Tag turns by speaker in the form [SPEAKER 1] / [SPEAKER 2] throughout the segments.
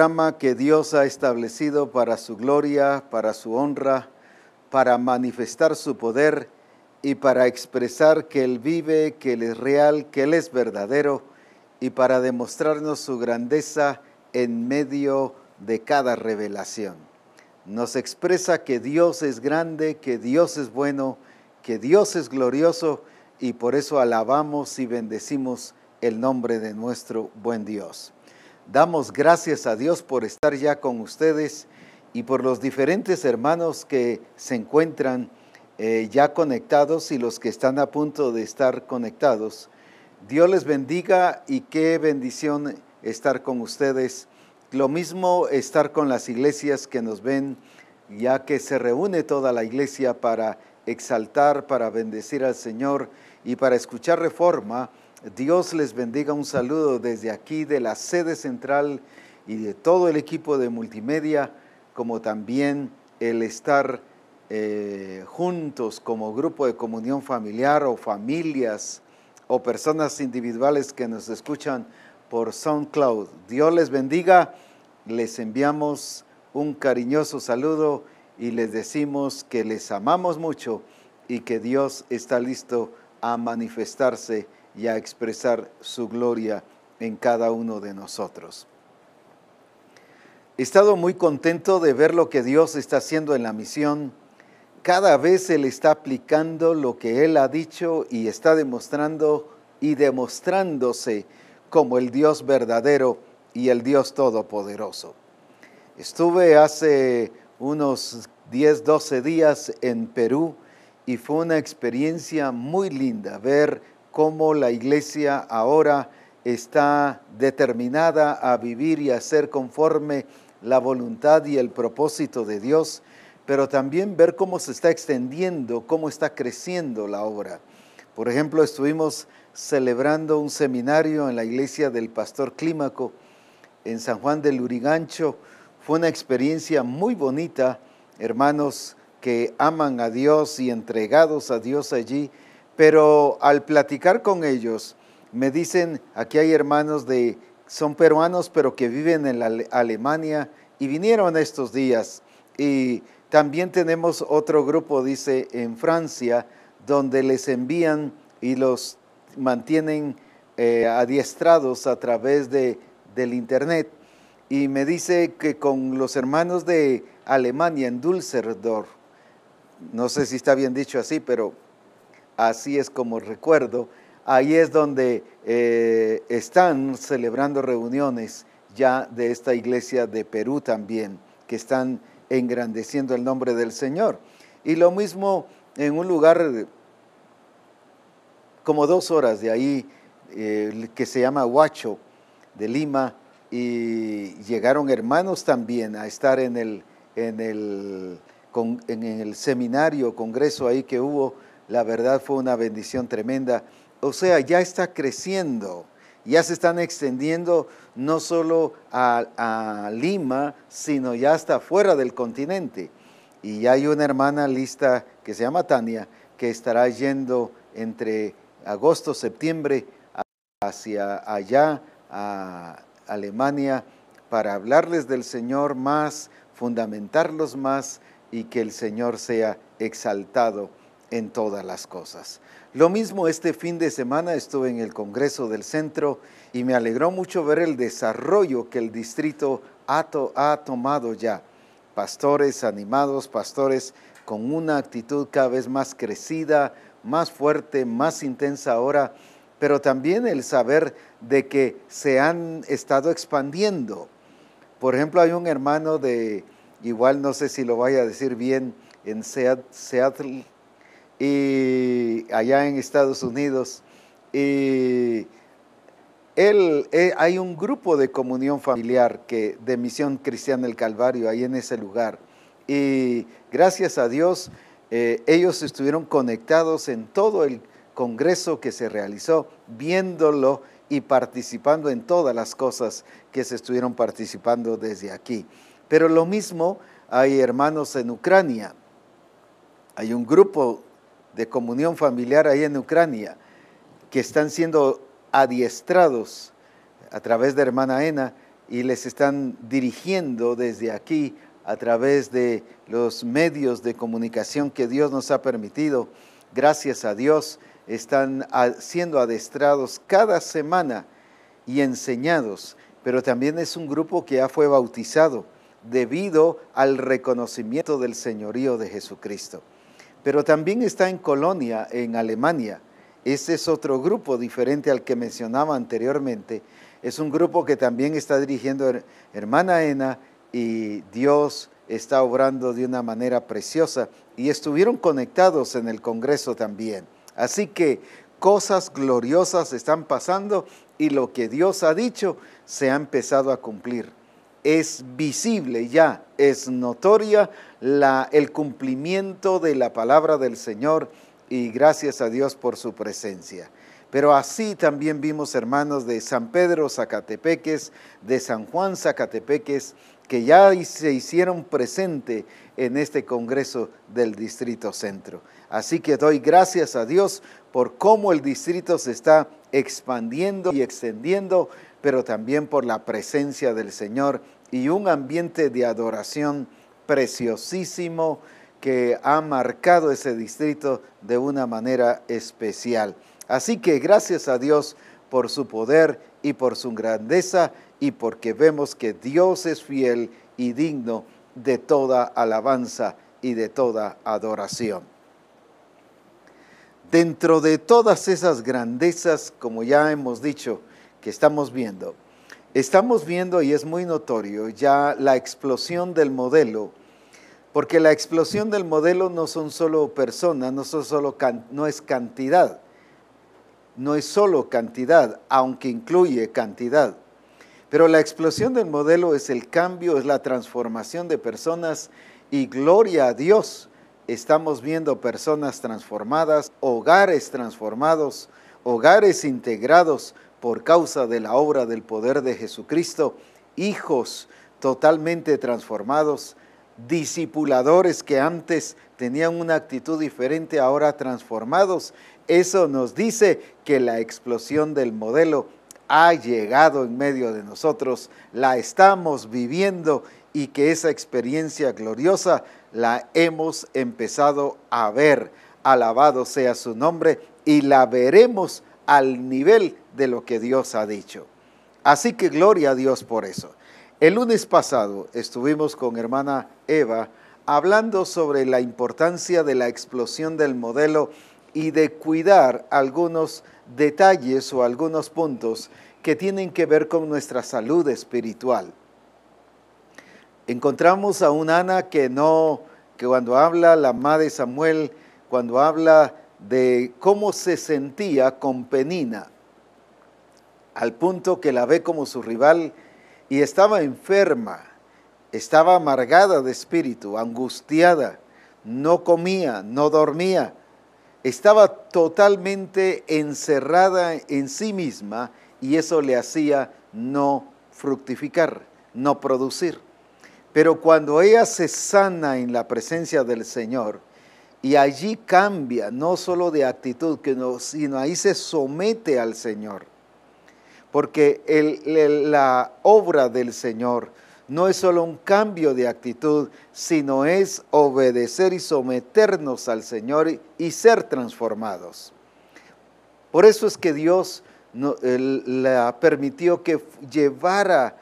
[SPEAKER 1] Programa que Dios ha establecido para su gloria, para su honra, para manifestar su poder y para expresar que Él vive, que Él es real, que Él es verdadero y para demostrarnos su grandeza en medio de cada revelación. Nos expresa que Dios es grande, que Dios es bueno, que Dios es glorioso y por eso alabamos y bendecimos el nombre de nuestro buen Dios. Damos gracias a Dios por estar ya con ustedes y por los diferentes hermanos que se encuentran ya conectados y los que están a punto de estar conectados. Dios les bendiga y qué bendición estar con ustedes. Lo mismo estar con las iglesias que nos ven, ya que se reúne toda la iglesia para exaltar, para bendecir al Señor y para escuchar Reforma. Dios les bendiga, un saludo desde aquí de la sede central y de todo el equipo de multimedia, como también el estar juntos como grupo de comunión familiar o familias o personas individuales que nos escuchan por SoundCloud. Dios les bendiga, les enviamos un cariñoso saludo y les decimos que les amamos mucho y que Dios está listo a manifestarse y a expresar su gloria en cada uno de nosotros. He estado muy contento de ver lo que Dios está haciendo en la misión. Cada vez Él está aplicando lo que Él ha dicho y está demostrando y demostrándose como el Dios verdadero y el Dios todopoderoso. Estuve hace unos 10, 12 días en Perú y fue una experiencia muy linda ver cómo la iglesia ahora está determinada a vivir y a ser conforme la voluntad y el propósito de Dios, pero también ver cómo se está extendiendo, cómo está creciendo la obra. Por ejemplo, estuvimos celebrando un seminario en la iglesia del Pastor Clímaco en San Juan del Lurigancho. Fue una experiencia muy bonita, hermanos que aman a Dios y entregados a Dios allí. Pero al platicar con ellos, me dicen, aquí hay hermanos son peruanos, pero que viven en Alemania y vinieron estos días. Y también tenemos otro grupo, dice, en Francia, donde les envían y los mantienen adiestrados a través del internet. Y me dice que con los hermanos de Alemania, en Düsseldorf, no sé si está bien dicho así, pero así es como recuerdo, ahí es donde están celebrando reuniones ya de esta iglesia de Perú también, que están engrandeciendo el nombre del Señor. Y lo mismo en un lugar como 2 horas de ahí, que se llama Huacho, de Lima, y llegaron hermanos también a estar en el seminario, congreso ahí que hubo. La verdad fue una bendición tremenda. O sea, ya está creciendo, ya se están extendiendo no solo a Lima, sino ya hasta fuera del continente. Y ya hay una hermana lista que se llama Tania, que estará yendo entre agosto, septiembre, hacia allá, a Alemania, para hablarles del Señor más, fundamentarlos más y que el Señor sea exaltado en todas las cosas. Lo mismo este fin de semana estuve en el Congreso del Centro y me alegró mucho ver el desarrollo que el distrito ha tomado ya. Pastores animados, pastores con una actitud cada vez más crecida, más fuerte, más intensa ahora, pero también el saber de que se han estado expandiendo. Por ejemplo, hay un hermano igual no sé si lo vaya a decir bien, en Seattle, y allá en Estados Unidos, y hay un grupo de comunión familiar de Misión Cristiana del Calvario ahí en ese lugar, y gracias a Dios ellos estuvieron conectados en todo el congreso que se realizó, viéndolo y participando en todas las cosas que se estuvieron participando desde aquí. Pero lo mismo hay hermanos en Ucrania, hay un grupo de comunión familiar ahí en Ucrania que están siendo adiestrados a través de hermana Ena y les están dirigiendo desde aquí a través de los medios de comunicación que Dios nos ha permitido. Gracias a Dios están siendo adestrados cada semana y enseñados, pero también es un grupo que ya fue bautizado debido al reconocimiento del señorío de Jesucristo. Pero también está en Colonia, en Alemania. Ese es otro grupo diferente al que mencionaba anteriormente. Es un grupo que también está dirigiendo hermana Ena, y Dios está obrando de una manera preciosa y estuvieron conectados en el Congreso también. Así que cosas gloriosas están pasando y lo que Dios ha dicho se ha empezado a cumplir. Es visible ya, es notoria el cumplimiento de la palabra del Señor y gracias a Dios por su presencia. Pero así también vimos hermanos de San Pedro Zacatepeques, de San Juan Zacatepeques, que ya se hicieron presente en este Congreso del Distrito Centro. Así que doy gracias a Dios por cómo el distrito se está expandiendo y extendiendo, pero también por la presencia del Señor y un ambiente de adoración preciosísimo que ha marcado ese distrito de una manera especial. Así que gracias a Dios por su poder y por su grandeza y porque vemos que Dios es fiel y digno de toda alabanza y de toda adoración. Dentro de todas esas grandezas, como ya hemos dicho, que estamos viendo y es muy notorio ya la explosión del modelo, porque la explosión del modelo no son solo personas, no es cantidad, no es solo cantidad, aunque incluye cantidad. Pero la explosión del modelo es el cambio, es la transformación de personas y gloria a Dios. Estamos viendo personas transformadas, hogares transformados, hogares integrados por causa de la obra del poder de Jesucristo, hijos totalmente transformados, discipuladores que antes tenían una actitud diferente, ahora transformados. Eso nos dice que la explosión del modelo ha llegado en medio de nosotros, la estamos viviendo y que esa experiencia gloriosa la hemos empezado a ver. Alabado sea su nombre y la veremos al nivel de lo que Dios ha dicho. Así que gloria a Dios por eso. El lunes pasado estuvimos con hermana Eva hablando sobre la importancia de la explosión del modelo y de cuidar algunos detalles o algunos puntos que tienen que ver con nuestra salud espiritual. Encontramos a una Ana que cuando habla la mamá de Samuel, cuando habla de cómo se sentía con Penina, al punto que la ve como su rival y estaba enferma, estaba amargada de espíritu, angustiada, no comía, no dormía, estaba totalmente encerrada en sí misma y eso le hacía no fructificar, no producir. Pero cuando ella se sana en la presencia del Señor y allí cambia, no solo de actitud, sino ahí se somete al Señor. Porque la obra del Señor no es solo un cambio de actitud, sino es obedecer y someternos al Señor y ser transformados. Por eso es que Dios le permitió que llevara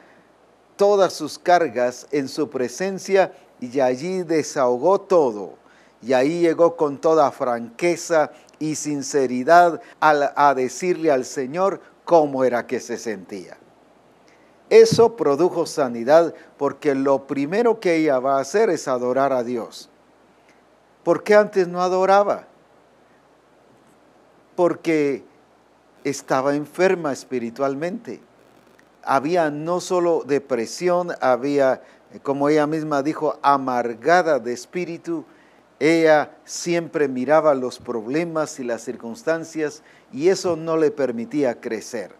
[SPEAKER 1] todas sus cargas en su presencia y allí desahogó todo. Y ahí llegó con toda franqueza y sinceridad a decirle al Señor cómo era que se sentía. Eso produjo sanidad porque lo primero que ella va a hacer es adorar a Dios. ¿Por qué antes no adoraba? Porque estaba enferma espiritualmente. Había no solo depresión, había, como ella misma dijo, amargada de espíritu. Ella siempre miraba los problemas y las circunstancias y eso no le permitía crecer.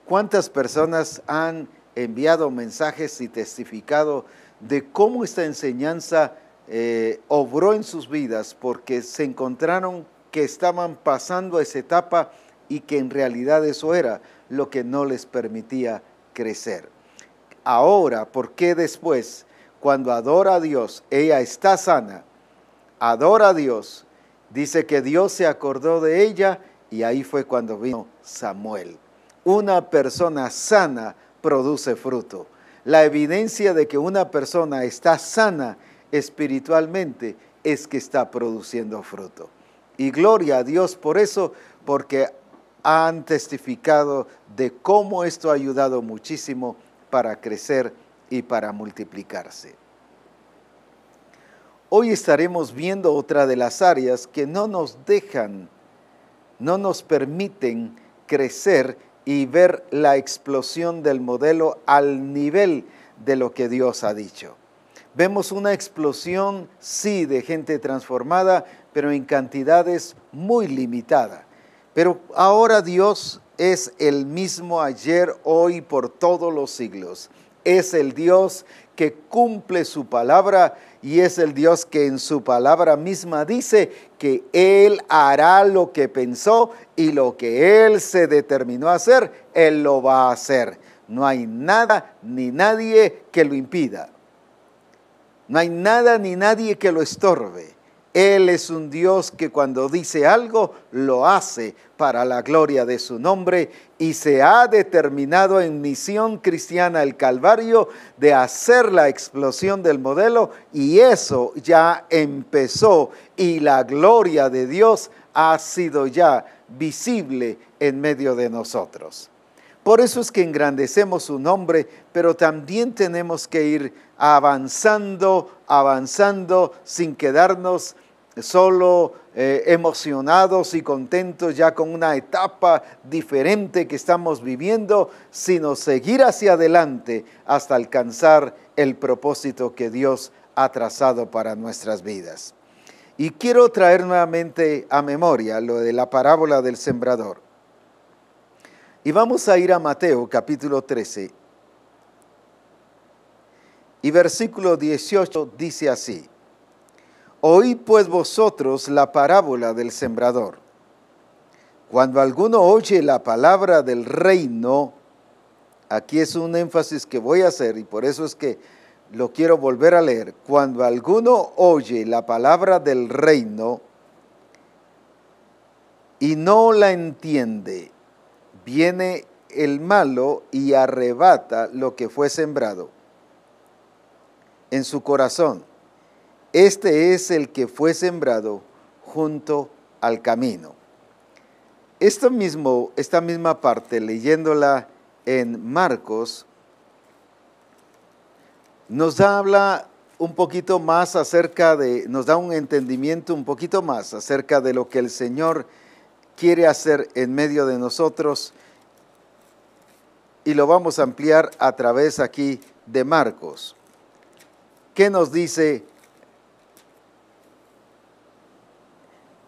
[SPEAKER 1] ¿Cuántas personas han enviado mensajes y testificado de cómo esta enseñanza obró en sus vidas porque se encontraron que estaban pasando esa etapa y que en realidad eso era lo que no les permitía crecer? ahora, ¿por qué después? Cuando adora a Dios, ella está sana, adora a Dios, dice que Dios se acordó de ella y ahí fue cuando vino Samuel. Una persona sana produce fruto. La evidencia de que una persona está sana espiritualmente es que está produciendo fruto. Y gloria a Dios por eso, porque han testificado de cómo esto ha ayudado muchísimo para crecer y para multiplicarse. Hoy estaremos viendo otra de las áreas que no nos dejan, no nos permiten crecer y ver la explosión del modelo al nivel de lo que Dios ha dicho. Vemos una explosión, sí, de gente transformada, pero en cantidades muy limitadas. Pero ahora Dios es el mismo ayer, hoy, por todos los siglos. Es el Dios que cumple su palabra y es el Dios que en su palabra misma dice que Él hará lo que pensó y lo que Él se determinó a hacer, Él lo va a hacer. No hay nada ni nadie que lo impida. No hay nada ni nadie que lo estorbe. Él es un Dios que cuando dice algo, lo hace para la gloria de su nombre y se ha determinado en Misión Cristiana el Calvario de hacer la explosión del modelo y eso ya empezó y la gloria de Dios ha sido ya visible en medio de nosotros. Por eso es que engrandecemos su nombre, pero también tenemos que ir avanzando sin quedarnos solo emocionados y contentos ya con una etapa diferente que estamos viviendo, sino seguir hacia adelante hasta alcanzar el propósito que Dios ha trazado para nuestras vidas. Y quiero traer nuevamente a memoria lo de la parábola del sembrador. Y vamos a ir a Mateo capítulo 13. Y versículo 18 dice así: Oíd pues vosotros la parábola del sembrador. Cuando alguno oye la palabra del reino, aquí es un énfasis que voy a hacer y por eso es que lo quiero volver a leer. Cuando alguno oye la palabra del reino y no la entiende, viene el malo y arrebata lo que fue sembrado en su corazón. Este es el que fue sembrado junto al camino. Esta misma parte, leyéndola en Marcos, nos habla un poquito más nos da un entendimiento un poquito más acerca de lo que el Señor quiere hacer en medio de nosotros y lo vamos a ampliar a través aquí de Marcos. ¿Qué nos dice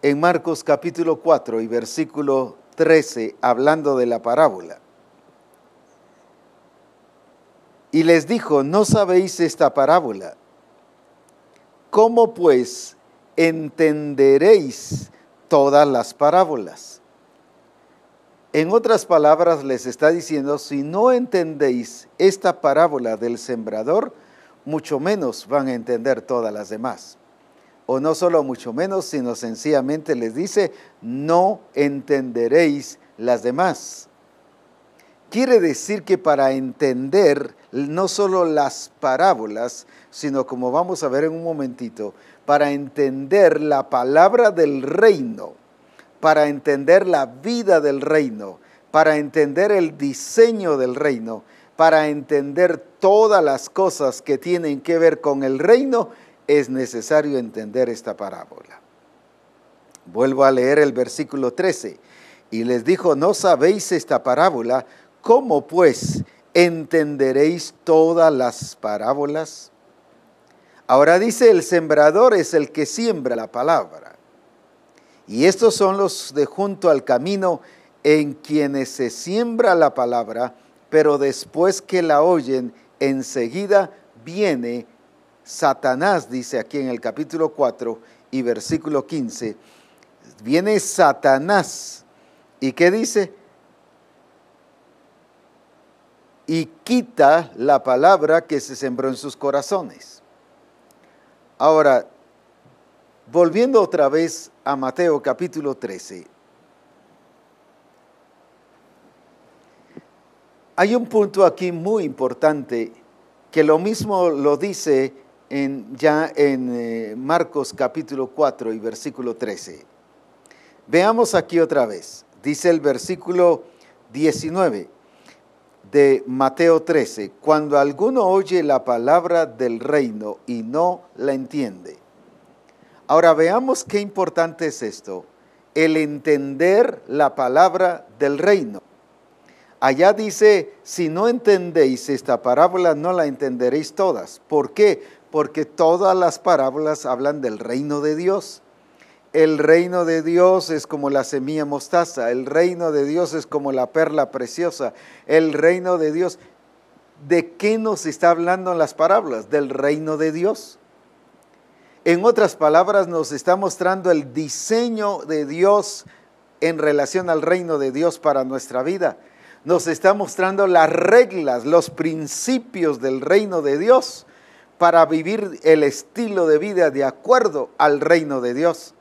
[SPEAKER 1] en Marcos capítulo 4 y versículo 13, hablando de la parábola? Y les dijo: ¿no sabéis esta parábola? ¿Cómo pues entenderéis todas las parábolas? En otras palabras les está diciendo, si no entendéis esta parábola del sembrador, mucho menos van a entender todas las demás. O no solo mucho menos, sino sencillamente les dice, no entenderéis las demás. Quiere decir que para entender no solo las parábolas, sino como vamos a ver en un momentito, para entender la palabra del reino, para entender la vida del reino, para entender el diseño del reino, para entender todas las cosas que tienen que ver con el reino, es necesario entender esta parábola. Vuelvo a leer el versículo 13. Y les dijo: ¿no sabéis esta parábola? ¿Cómo pues entenderéis todas las parábolas? Ahora dice, el sembrador es el que siembra la palabra. Y estos son los de junto al camino, en quienes se siembra la palabra, pero después que la oyen, enseguida viene Satanás, dice aquí en el capítulo 4 y versículo 15, viene Satanás. ¿Y qué dice? y quita la palabra que se sembró en sus corazones. Ahora, volviendo otra vez a Mateo capítulo 13, hay un punto aquí muy importante que lo mismo lo dice ya en Marcos capítulo 4 y versículo 13. Veamos aquí otra vez. Dice el versículo 19 de Mateo 13, cuando alguno oye la palabra del reino y no la entiende. Ahora veamos qué importante es esto, el entender la palabra del reino. Allá dice, si no entendéis esta parábola, no la entenderéis todas. ¿Por qué? Porque todas las parábolas hablan del reino de Dios. El reino de Dios es como la semilla mostaza, el reino de Dios es como la perla preciosa, el reino de Dios. ¿De qué nos está hablando en las parábolas? Del reino de Dios. En otras palabras, nos está mostrando el diseño de Dios en relación al reino de Dios para nuestra vida. Nos está mostrando las reglas, los principios del reino de Dios para vivir el estilo de vida de acuerdo al reino de Dios.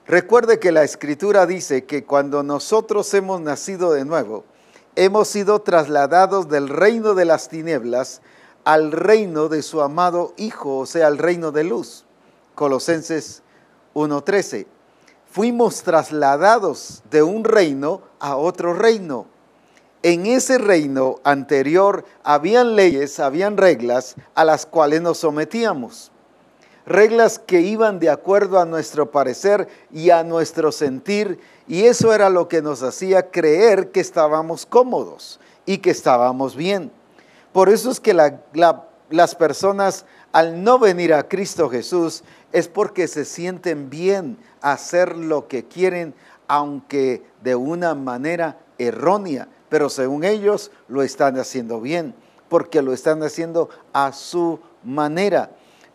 [SPEAKER 1] Recuerde que la Escritura dice que cuando nosotros hemos nacido de nuevo, hemos sido trasladados del reino de las tinieblas al reino de su amado Hijo, o sea, al reino de luz. Colosenses 1:13. Fuimos trasladados de un reino a otro reino. En ese reino anterior habían leyes, habían reglas a las cuales nos sometíamos. Reglas que iban de acuerdo a nuestro parecer y a nuestro sentir, y eso era lo que nos hacía creer que estábamos cómodos y que estábamos bien. Por eso es que las personas, al no venir a Cristo Jesús, es porque se sienten bien hacer lo que quieren, aunque de una manera errónea, pero según ellos lo están haciendo bien, porque lo están haciendo a su manera.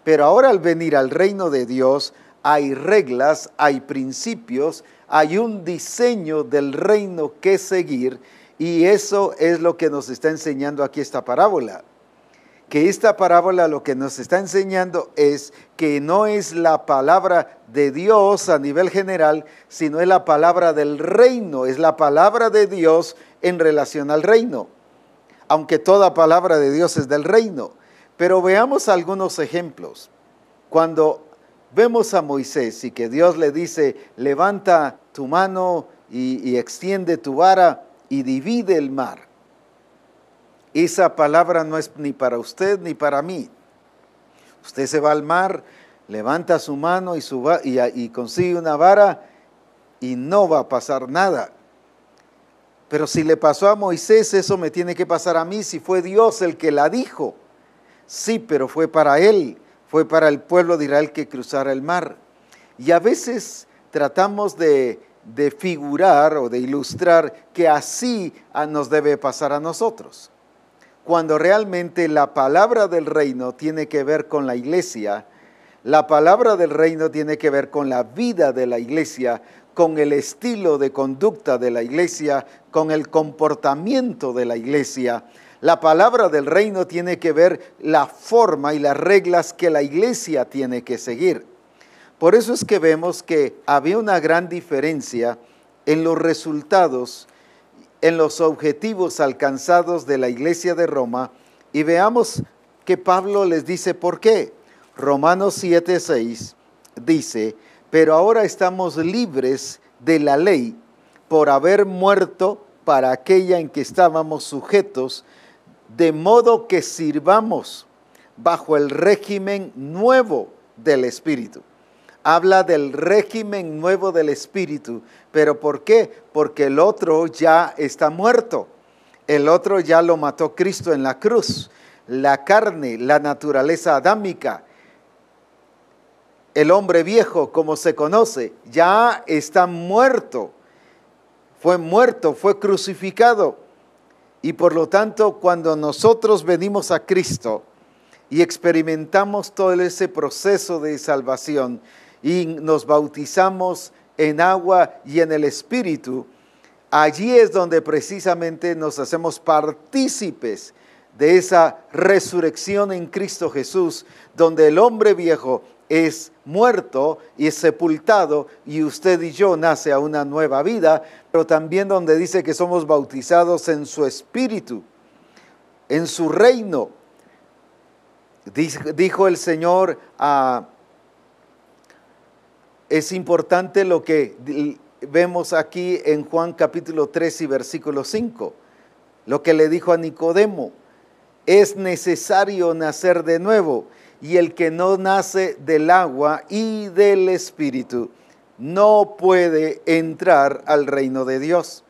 [SPEAKER 1] Pero ahora al venir al reino de Dios, hay reglas, hay principios, hay un diseño del reino que seguir, y eso es lo que nos está enseñando aquí esta parábola. Que esta parábola lo que nos está enseñando es que no es la palabra de Dios a nivel general, sino es la palabra del reino, es la palabra de Dios en relación al reino. Aunque toda palabra de Dios es del reino. Pero veamos algunos ejemplos. Cuando vemos a Moisés y que Dios le dice, levanta tu mano y extiende tu vara y divide el mar. Esa palabra no es ni para usted ni para mí. Usted se va al mar, levanta su mano y consigue una vara y no va a pasar nada. Pero si le pasó a Moisés, eso me tiene que pasar a mí si fue Dios el que la dijo. Sí, pero fue para él, fue para el pueblo de Israel que cruzara el mar. Y a veces tratamos de figurar o de ilustrar que así nos debe pasar a nosotros. Cuando realmente la palabra del reino tiene que ver con la iglesia, la palabra del reino tiene que ver con la vida de la iglesia, con el estilo de conducta de la iglesia, con el comportamiento de la iglesia. La palabra del reino tiene que ver la forma y las reglas que la iglesia tiene que seguir. Por eso es que vemos que había una gran diferencia en los resultados, en los objetivos alcanzados de la iglesia de Roma, y veamos que Pablo les dice por qué. Romanos 7:6 dice, pero ahora estamos libres de la ley por haber muerto para aquella en que estábamos sujetos, de modo que sirvamos bajo el régimen nuevo del Espíritu. Habla del régimen nuevo del Espíritu. ¿Pero por qué? Porque el otro ya está muerto. El otro ya lo mató Cristo en la cruz. La carne, la naturaleza adámica, el hombre viejo, como se conoce, ya está muerto. Fue crucificado. Y por lo tanto, cuando nosotros venimos a Cristo y experimentamos todo ese proceso de salvación y nos bautizamos en agua y en el Espíritu, allí es donde precisamente nos hacemos partícipes de esa resurrección en Cristo Jesús, donde el hombre viejo es muerto y es sepultado y usted y yo nace a una nueva vida, pero también donde dice que somos bautizados en su espíritu, en su reino. Dijo el Señor, es importante lo que vemos aquí en Juan capítulo 3 y versículo 5, lo que le dijo a Nicodemo: es necesario nacer de nuevo, y el que no nace del agua y del espíritu no puede entrar al reino de Dios.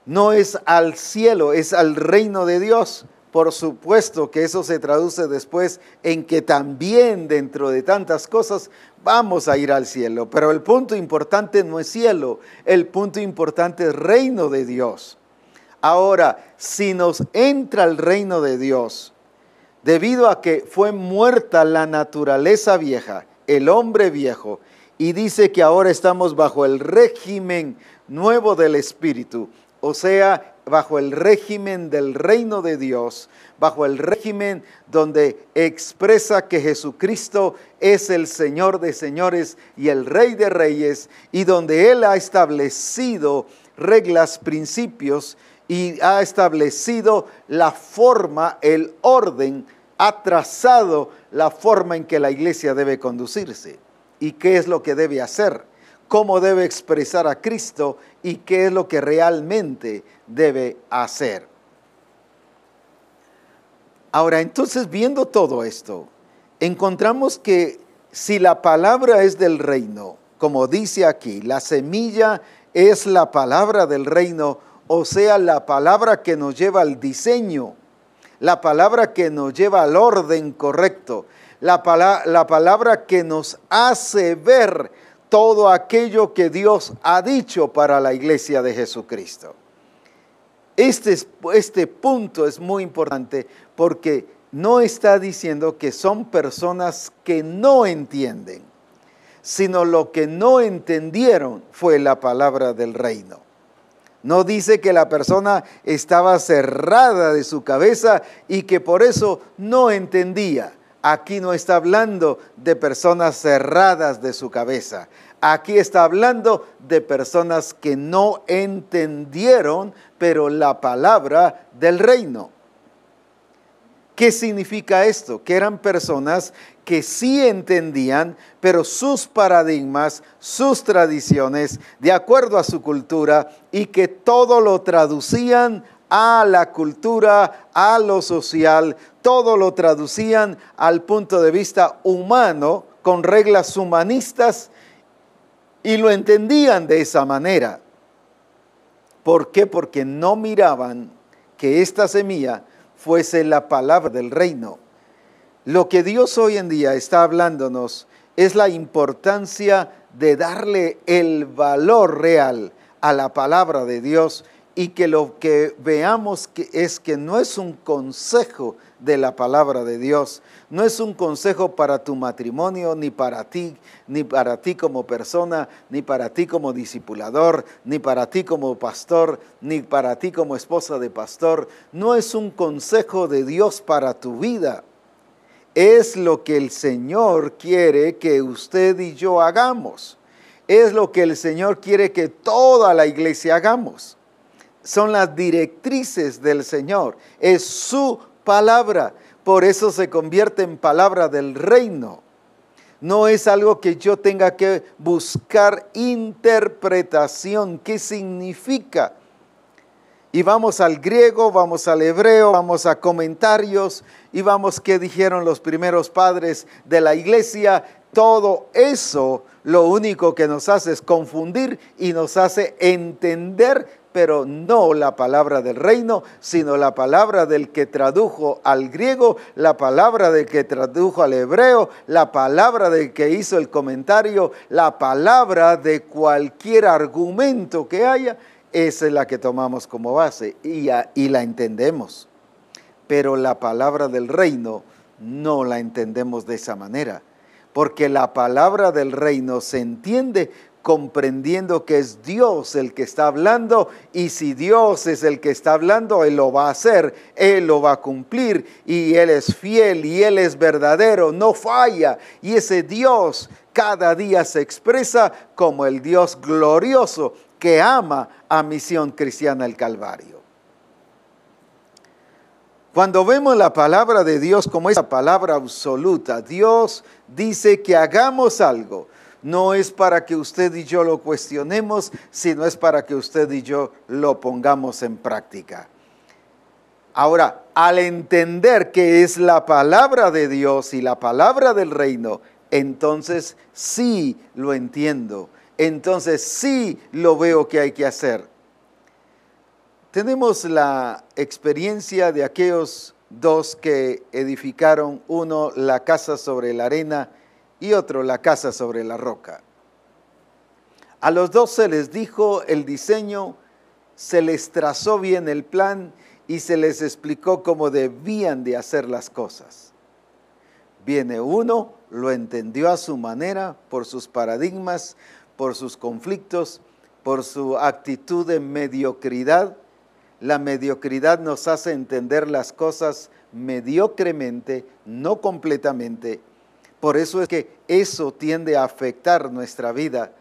[SPEAKER 1] No es al cielo, es al reino de Dios. Por supuesto que eso se traduce después en que también dentro de tantas cosas vamos a ir al cielo. Pero el punto importante no es cielo, el punto importante es reino de Dios. Ahora, si nos entra el reino de Dios, debido a que fue muerta la naturaleza vieja, el hombre viejo, y dice que ahora estamos bajo el régimen nuevo del Espíritu, o sea, bajo el régimen del reino de Dios, bajo el régimen donde expresa que Jesucristo es el Señor de señores y el Rey de reyes, y donde Él ha establecido reglas, principios, y ha establecido la forma, el orden, ha trazado la forma en que la iglesia debe conducirse y qué es lo que debe hacer, cómo debe expresar a Cristo y qué es lo que realmente debe hacer. Ahora, entonces, viendo todo esto, encontramos que si la palabra es del reino, como dice aquí, la semilla es la palabra del reino, o sea, la palabra que nos lleva al diseño, la palabra que nos lleva al orden correcto, la palabra que nos hace ver todo aquello que Dios ha dicho para la iglesia de Jesucristo. Este punto es muy importante porque no está diciendo que son personas que no entienden, sino lo que no entendieron fue la palabra del reino. No dice que la persona estaba cerrada de su cabeza y que por eso no entendía. Aquí no está hablando de personas cerradas de su cabeza. Aquí está hablando de personas que no entendieron, pero la palabra del reino. ¿Qué significa esto? Que eran personas que sí entendían, pero sus paradigmas, sus tradiciones, de acuerdo a su cultura, y que todo lo traducían a la cultura, a lo social, todo lo traducían al punto de vista humano, con reglas humanistas, y lo entendían de esa manera. ¿Por qué? Porque no miraban que esta semilla fuese la palabra del reino. Lo que Dios hoy en día está hablándonos es la importancia de darle el valor real a la palabra de Dios y que lo que veamos es que no es un consejo de la palabra de Dios, no es un consejo para tu matrimonio, ni para ti como persona, ni para ti como discipulador, ni para ti como pastor, ni para ti como esposa de pastor. No es un consejo de Dios para tu vida. Es lo que el Señor quiere que usted y yo hagamos. Es lo que el Señor quiere que toda la iglesia hagamos. Son las directrices del Señor. Es su palabra. Por eso se convierte en palabra del reino. No es algo que yo tenga que buscar interpretación. ¿Qué significa? Y vamos al griego, vamos al hebreo, vamos a comentarios y vamos qué dijeron los primeros padres de la iglesia. Todo eso lo único que nos hace es confundir y nos hace entender, pero no la palabra del reino, sino la palabra del que tradujo al griego, la palabra del que tradujo al hebreo, la palabra del que hizo el comentario, la palabra de cualquier argumento que haya. Esa es la que tomamos como base y la entendemos. Pero la palabra del reino no la entendemos de esa manera. porque la palabra del reino se entiende comprendiendo que es Dios el que está hablando, y si Dios es el que está hablando, Él lo va a hacer, Él lo va a cumplir, y Él es fiel, y Él es verdadero, no falla, y ese Dios cada día se expresa como el Dios glorioso que ama a Misión Cristiana el Calvario. Cuando vemos la palabra de Dios como esa palabra absoluta, Dios dice que hagamos algo. No es para que usted y yo lo cuestionemos, sino es para que usted y yo lo pongamos en práctica. Ahora, al entender que es la palabra de Dios y la palabra del reino, entonces sí lo entiendo. Entonces sí lo veo que hay que hacer. Tenemos la experiencia de aquellos dos que edificaron, uno la casa sobre la arena y otro la casa sobre la roca. A los dos se les dijo el diseño, se les trazó bien el plan y se les explicó cómo debían de hacer las cosas. Viene uno, lo entendió a su manera, por sus paradigmas, por sus conflictos, por su actitud de mediocridad. La mediocridad nos hace entender las cosas mediocremente, no completamente. Por eso es que eso tiende a afectar nuestra vida.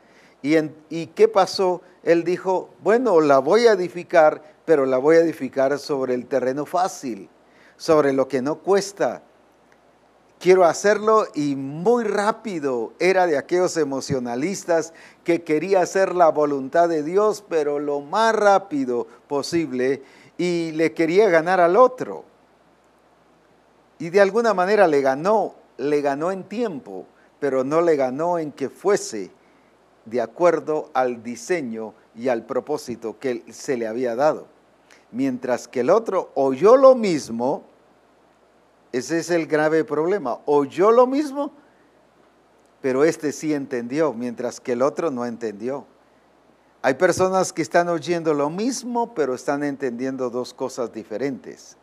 [SPEAKER 1] ¿Y qué pasó? Él dijo, bueno, la voy a edificar, pero la voy a edificar sobre el terreno fácil, sobre lo que no cuesta. Quiero hacerlo y muy rápido. Era de aquellos emocionalistas que quería hacer la voluntad de Dios, pero lo más rápido posible, y le quería ganar al otro. Y de alguna manera le ganó en tiempo, pero no le ganó en que fuese de acuerdo al diseño y al propósito que se le había dado. Mientras que el otro oyó lo mismo. Ese es el grave problema. Oyó lo mismo, pero este sí entendió, mientras que el otro no entendió. Hay personas que están oyendo lo mismo, pero están entendiendo dos cosas diferentes.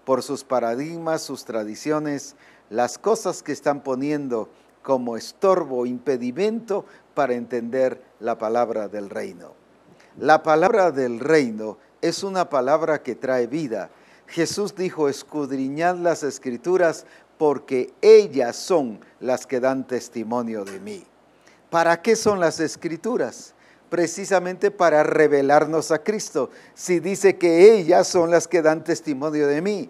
[SPEAKER 1] Por sus paradigmas, sus tradiciones, las cosas que están poniendo como estorbo, impedimento para entender la palabra del reino. La palabra del reino es una palabra que trae vida. Jesús dijo, escudriñad las Escrituras porque ellas son las que dan testimonio de mí. ¿Para qué son las Escrituras? Precisamente para revelarnos a Cristo. Si dice que ellas son las que dan testimonio de mí.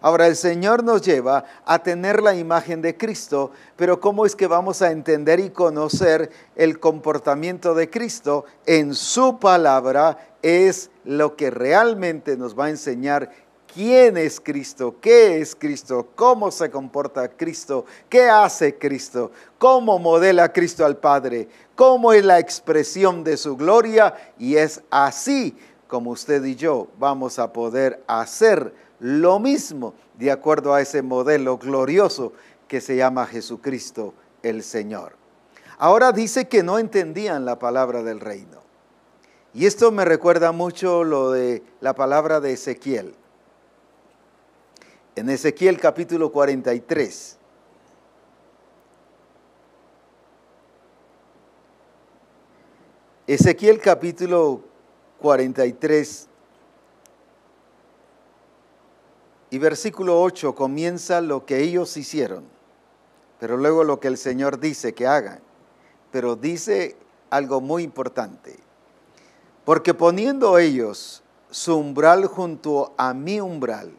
[SPEAKER 1] Ahora el Señor nos lleva a tener la imagen de Cristo, pero ¿cómo es que vamos a entender y conocer el comportamiento de Cristo? En su palabra es lo que realmente nos va a enseñar quién es Cristo, qué es Cristo, cómo se comporta Cristo, qué hace Cristo, cómo modela Cristo al Padre, cómo es la expresión de su gloria, y es así como usted y yo vamos a poder hacer lo mismo de acuerdo a ese modelo glorioso que se llama Jesucristo el Señor. Ahora dice que no entendían la palabra del reino. Y esto me recuerda mucho lo de la palabra de Ezequiel. En Ezequiel capítulo 43. Ezequiel capítulo 43 y versículo 8 comienza lo que ellos hicieron, pero luego lo que el Señor dice que hagan. Pero dice algo muy importante. Porque poniendo ellos su umbral junto a mi umbral,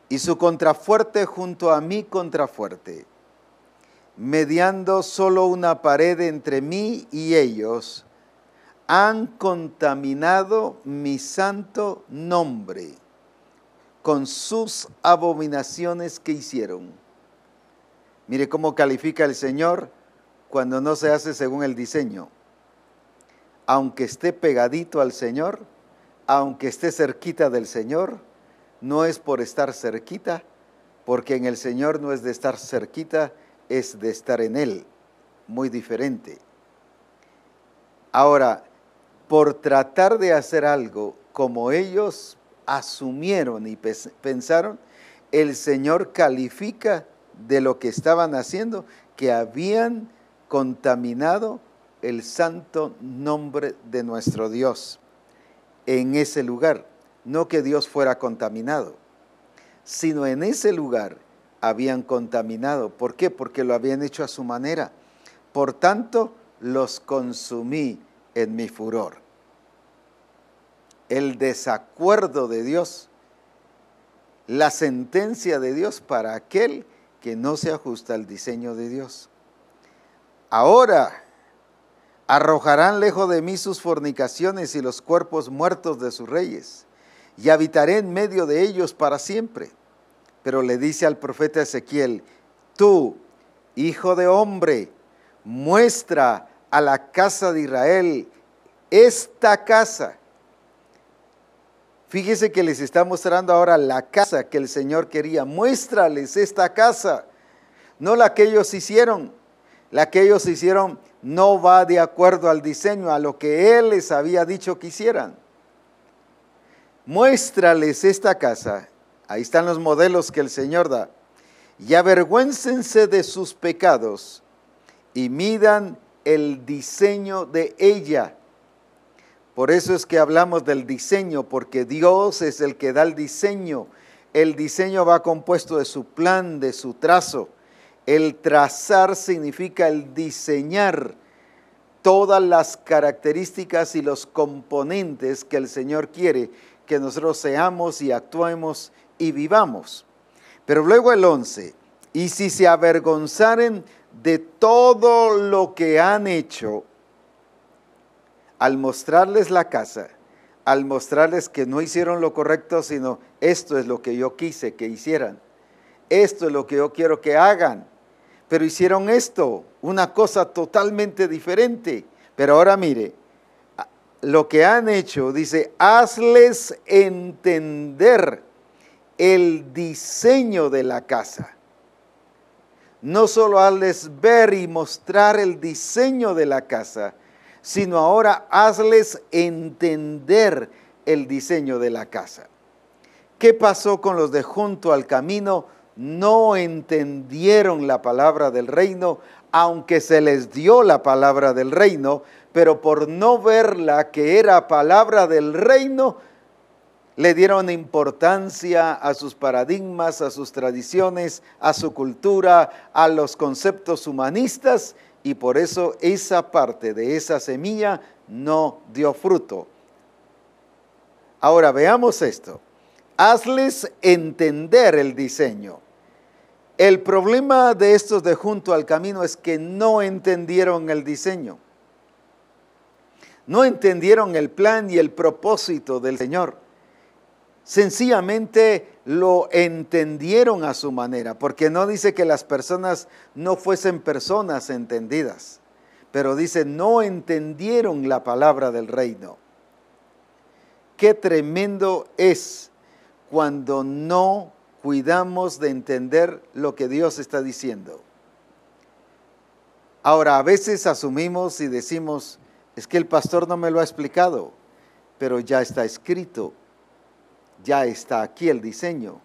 [SPEAKER 1] y su contrafuerte junto a mi contrafuerte, mediando solo una pared entre mí y ellos, han contaminado mi santo nombre con sus abominaciones que hicieron. Mire cómo califica el Señor cuando no se hace según el diseño. Aunque esté pegadito al Señor, aunque esté cerquita del Señor, no es por estar cerquita, porque en el Señor no es de estar cerquita, es de estar en Él. Muy diferente. Ahora, por tratar de hacer algo como ellos asumieron y pensaron, el Señor califica de lo que estaban haciendo que habían contaminado el santo nombre de nuestro Dios en ese lugar. No que Dios fuera contaminado, sino en ese lugar habían contaminado. ¿Por qué? Porque lo habían hecho a su manera. Por tanto, los consumí en mi furor. El desacuerdo de Dios, la sentencia de Dios para aquel que no se ajusta al diseño de Dios. Ahora arrojarán lejos de mí sus fornicaciones y los cuerpos muertos de sus reyes, y habitaré en medio de ellos para siempre. Pero le dice al profeta Ezequiel: tú, hijo de hombre, muestra a la casa de Israel esta casa. Fíjese que les está mostrando ahora la casa que el Señor quería. Muéstrales esta casa, no la que ellos hicieron. La que ellos hicieron no va de acuerdo al diseño, a lo que Él les había dicho que hicieran. Muéstrales esta casa. Ahí están los modelos que el Señor da. Y avergüéncense de sus pecados y midan el diseño de ella. Por eso es que hablamos del diseño, porque Dios es el que da el diseño. El diseño va compuesto de su plan, de su trazo. El trazar significa el diseñar todas las características y los componentes que el Señor quiere que nosotros seamos y actuemos y vivamos. Pero luego el 11, y si se avergonzaren de todo lo que han hecho, al mostrarles la casa, al mostrarles que no hicieron lo correcto, sino esto es lo que yo quise que hicieran, esto es lo que yo quiero que hagan, pero hicieron esto, una cosa totalmente diferente. Pero ahora mire, lo que han hecho, dice, hazles entender el diseño de la casa. No solo hazles ver y mostrar el diseño de la casa, sino ahora hazles entender el diseño de la casa. ¿Qué pasó con los de junto al camino? No entendieron la palabra del reino, aunque se les dio la palabra del reino, pero por no verla que era palabra del reino, le dieron importancia a sus paradigmas, a sus tradiciones, a su cultura, a los conceptos humanistas, y por eso esa parte de esa semilla no dio fruto. Ahora veamos esto. Hazles entender el diseño. El problema de estos de junto al camino es que no entendieron el diseño. No entendieron el plan y el propósito del Señor. Sencillamente lo entendieron a su manera, porque no dice que las personas no fuesen personas entendidas, pero dice no entendieron la palabra del reino. Qué tremendo es cuando no cuidamos de entender lo que Dios está diciendo. Ahora, a veces asumimos y decimos, es que el pastor no me lo ha explicado, pero ya está escrito. Ya está aquí el diseño.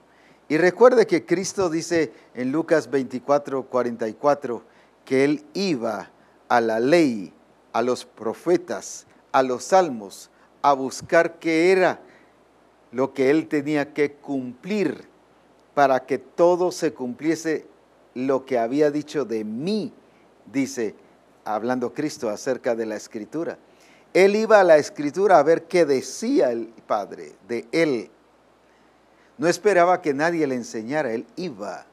[SPEAKER 1] Y recuerde que Cristo dice en Lucas 24:44 que Él iba a la ley, a los profetas, a los salmos, a buscar qué era lo que Él tenía que cumplir para que todo se cumpliese lo que había dicho de mí, dice, hablando Cristo acerca de la Escritura. Él iba a la Escritura a ver qué decía el Padre de Él. No esperaba que nadie le enseñara, Él iba,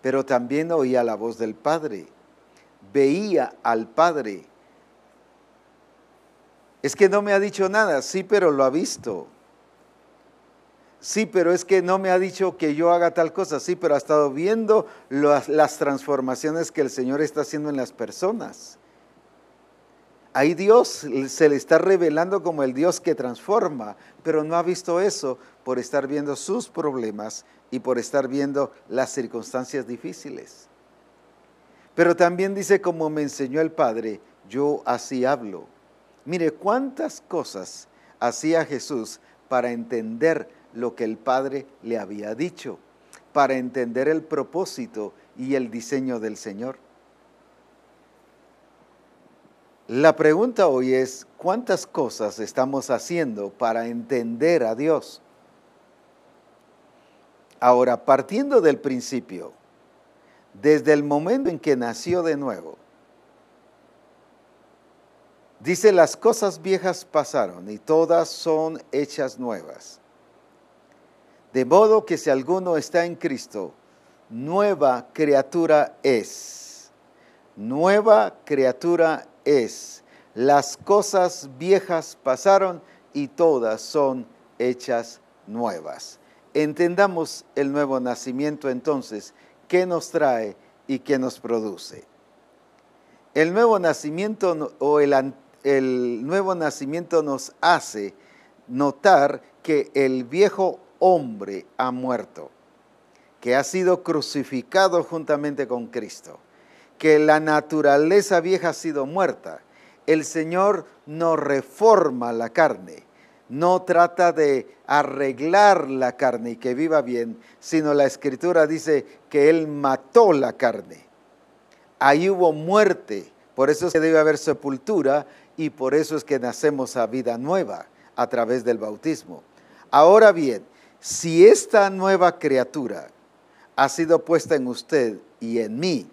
[SPEAKER 1] pero también oía la voz del Padre, veía al Padre. Es que no me ha dicho nada, sí, pero lo ha visto. Sí, pero es que no me ha dicho que yo haga tal cosa, sí, pero ha estado viendo las transformaciones que el Señor está haciendo en las personas. Ahí Dios se le está revelando como el Dios que transforma, pero no ha visto eso por estar viendo sus problemas y por estar viendo las circunstancias difíciles. Pero también dice, como me enseñó el Padre, yo así hablo. Mire cuántas cosas hacía Jesús para entender lo que el Padre le había dicho, para entender el propósito y el diseño del Señor. La pregunta hoy es, ¿cuántas cosas estamos haciendo para entender a Dios? Ahora, partiendo del principio, desde el momento en que nació de nuevo, dice, las cosas viejas pasaron y todas son hechas nuevas. De modo que si alguno está en Cristo, nueva criatura es. Nueva criatura es. Las cosas viejas pasaron y todas son hechas nuevas. Entendamos el nuevo nacimiento entonces, qué nos trae y qué nos produce. El nuevo nacimiento o el nuevo nacimiento nos hace notar que el viejo hombre ha muerto, que ha sido crucificado juntamente con Cristo, que la naturaleza vieja ha sido muerta. El Señor no reforma la carne, no trata de arreglar la carne y que viva bien, sino la Escritura dice que Él mató la carne. Ahí hubo muerte, por eso es que debe haber sepultura y por eso es que nacemos a vida nueva a través del bautismo. Ahora bien, si esta nueva criatura ha sido puesta en usted y en mí,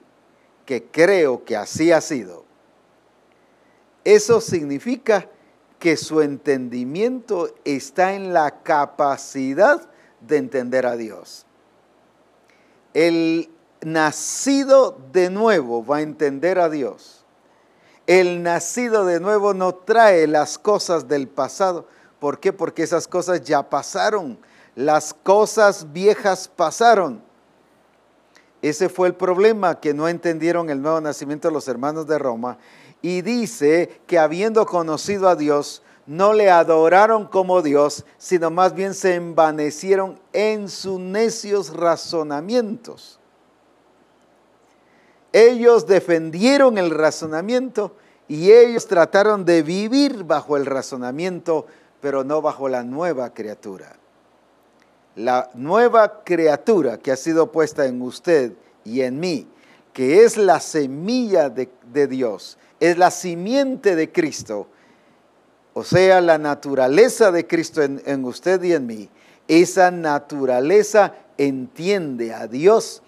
[SPEAKER 1] que creo que así ha sido, eso significa que su entendimiento está en la capacidad de entender a Dios. El nacido de nuevo va a entender a Dios. El nacido de nuevo no trae las cosas del pasado. ¿Por qué? Porque esas cosas ya pasaron. Las cosas viejas pasaron. Ese fue el problema, que no entendieron el nuevo nacimiento de los hermanos de Roma. Y dice que habiendo conocido a Dios, no le adoraron como Dios, sino más bien se envanecieron en sus necios razonamientos. Ellos defendieron el razonamiento y ellos trataron de vivir bajo el razonamiento, pero no bajo la nueva criatura. La nueva criatura que ha sido puesta en usted y en mí, que es la semilla de Dios, es la simiente de Cristo, o sea, la naturaleza de Cristo en usted y en mí. Esa naturaleza entiende a Dios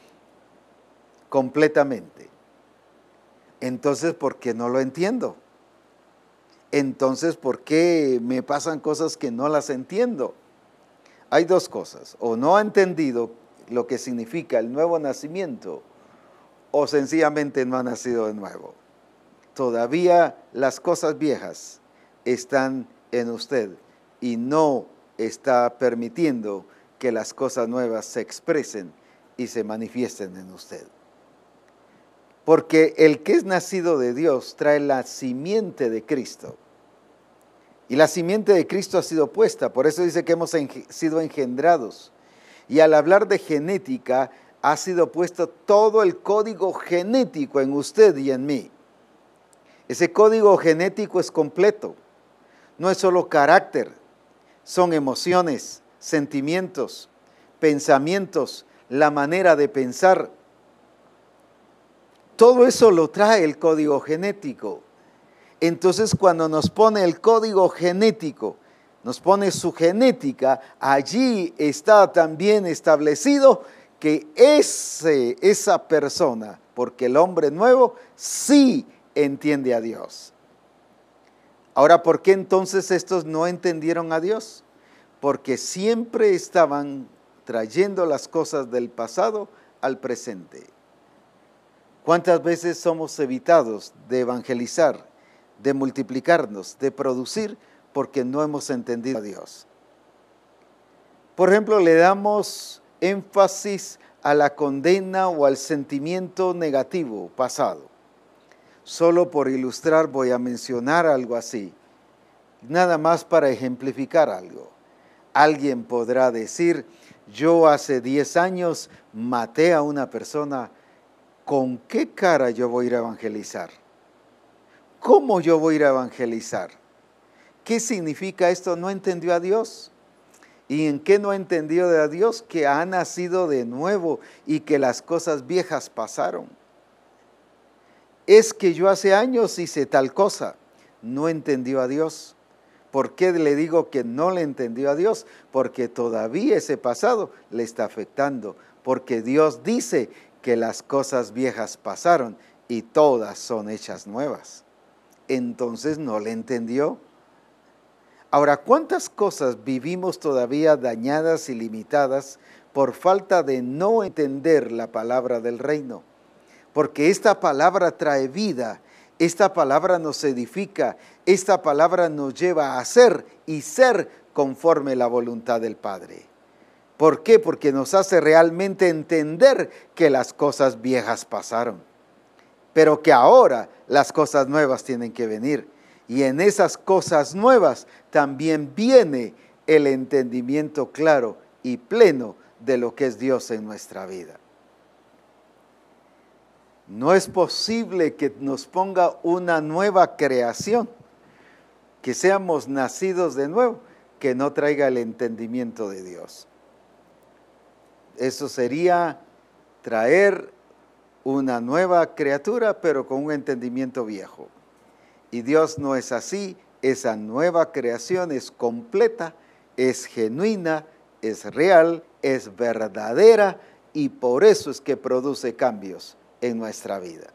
[SPEAKER 1] completamente. Entonces, ¿por qué no lo entiendo? Entonces, ¿por qué me pasan cosas que no las entiendo? Hay dos cosas: o no ha entendido lo que significa el nuevo nacimiento, o sencillamente no ha nacido de nuevo. Todavía las cosas viejas están en usted y no está permitiendo que las cosas nuevas se expresen y se manifiesten en usted. Porque el que es nacido de Dios trae la simiente de Cristo. Y la simiente de Cristo ha sido puesta, por eso dice que hemos sido engendrados. Y al hablar de genética, ha sido puesto todo el código genético en usted y en mí. Ese código genético es completo. No es solo carácter, son emociones, sentimientos, pensamientos, la manera de pensar. Todo eso lo trae el código genético. Entonces, cuando nos pone el código genético, nos pone su genética, allí está también establecido que esa persona, porque el hombre nuevo sí entiende a Dios. Ahora, ¿por qué entonces estos no entendieron a Dios? Porque siempre estaban trayendo las cosas del pasado al presente. ¿Cuántas veces somos evitados de evangelizar, de multiplicarnos, de producir, porque no hemos entendido a Dios? Por ejemplo, le damos énfasis a la condena o al sentimiento negativo pasado. Solo por ilustrar voy a mencionar algo así, nada más para ejemplificar algo. Alguien podrá decir, yo hace 10 años maté a una persona, ¿con qué cara yo voy a ir a evangelizar? ¿Cómo yo voy a ir a evangelizar? ¿Qué significa esto? No entendió a Dios. ¿Y en qué no entendió a Dios? Que ha nacido de nuevo y que las cosas viejas pasaron. es que yo hace años hice tal cosa. No entendió a Dios. ¿Por qué le digo que no le entendió a Dios? Porque todavía ese pasado le está afectando. Porque Dios dice que las cosas viejas pasaron y todas son hechas nuevas. Entonces no le entendió. Ahora, ¿cuántas cosas vivimos todavía dañadas y limitadas por falta de no entender la palabra del reino? Porque esta palabra trae vida, esta palabra nos edifica, esta palabra nos lleva a hacer y ser conforme la voluntad del Padre. ¿Por qué? Porque nos hace realmente entender que las cosas viejas pasaron, pero que ahora las cosas nuevas tienen que venir. Y en esas cosas nuevas también viene el entendimiento claro y pleno de lo que es Dios en nuestra vida. No es posible que nos ponga una nueva creación, que seamos nacidos de nuevo, que no traiga el entendimiento de Dios. Eso sería traer una nueva criatura, pero con un entendimiento viejo. Y Dios no es así. Esa nueva creación es completa, es genuina, es real, es verdadera, y por eso es que produce cambios en nuestra vida.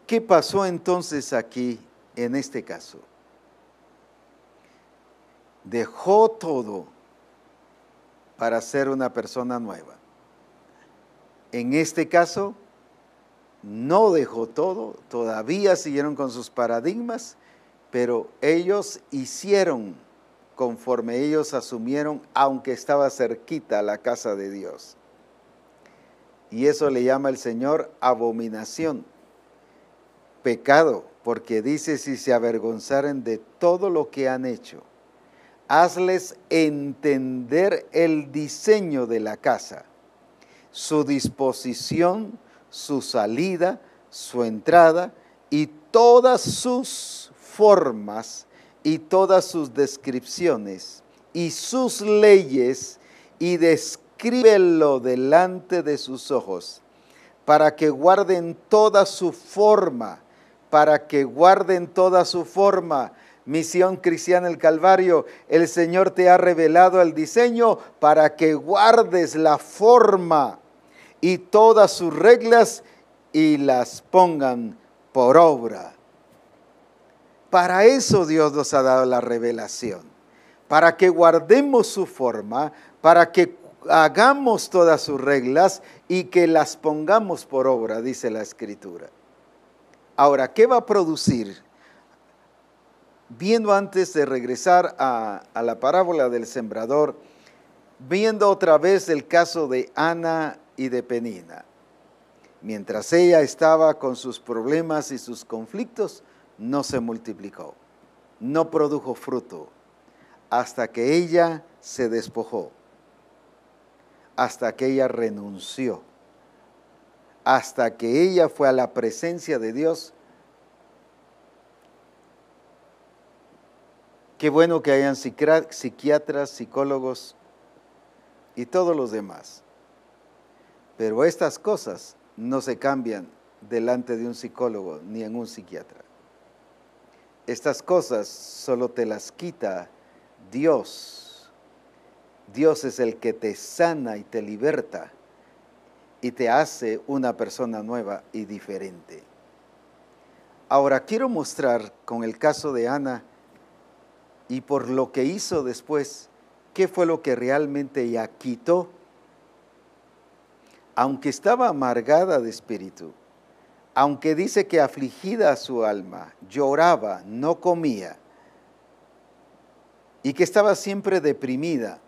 [SPEAKER 1] ¿Qué pasó entonces aquí en este caso? Dejó todo para ser una persona nueva. En este caso, no dejó todo, todavía siguieron con sus paradigmas, pero ellos hicieron conforme ellos asumieron, aunque estaba cerquita la casa de Dios. Y eso le llama el Señor abominación, pecado, porque dice: si se avergonzaren de todo lo que han hecho, hazles entender el diseño de la casa, su disposición, su salida, su entrada y todas sus formas y todas sus descripciones y sus leyes, y descríbelo delante de sus ojos, para que guarden toda su forma, para que guarden toda su forma. Misión Cristiana El Calvario, el Señor te ha revelado el diseño para que guardes la forma y todas sus reglas y las pongan por obra. Para eso Dios nos ha dado la revelación, para que guardemos su forma, para que hagamos todas sus reglas y que las pongamos por obra, dice la Escritura. Ahora, ¿qué va a producir? Viendo antes de regresar a la parábola del sembrador, viendo otra vez el caso de Ana y de Penina. Mientras ella estaba con sus problemas y sus conflictos, no se multiplicó, no produjo fruto, hasta que ella se despojó, hasta que ella renunció, hasta que ella fue a la presencia de Dios. Qué bueno que hayan psiquiatras, psicólogos y todos los demás. Pero estas cosas no se cambian delante de un psicólogo ni en un psiquiatra. Estas cosas solo te las quita Dios. Dios es el que te sana y te liberta y te hace una persona nueva y diferente. Ahora quiero mostrar con el caso de Ana y por lo que hizo después, qué fue lo que realmente ella quitó. Aunque estaba amargada de espíritu, aunque dice que afligida su alma, lloraba, no comía, y que estaba siempre deprimida,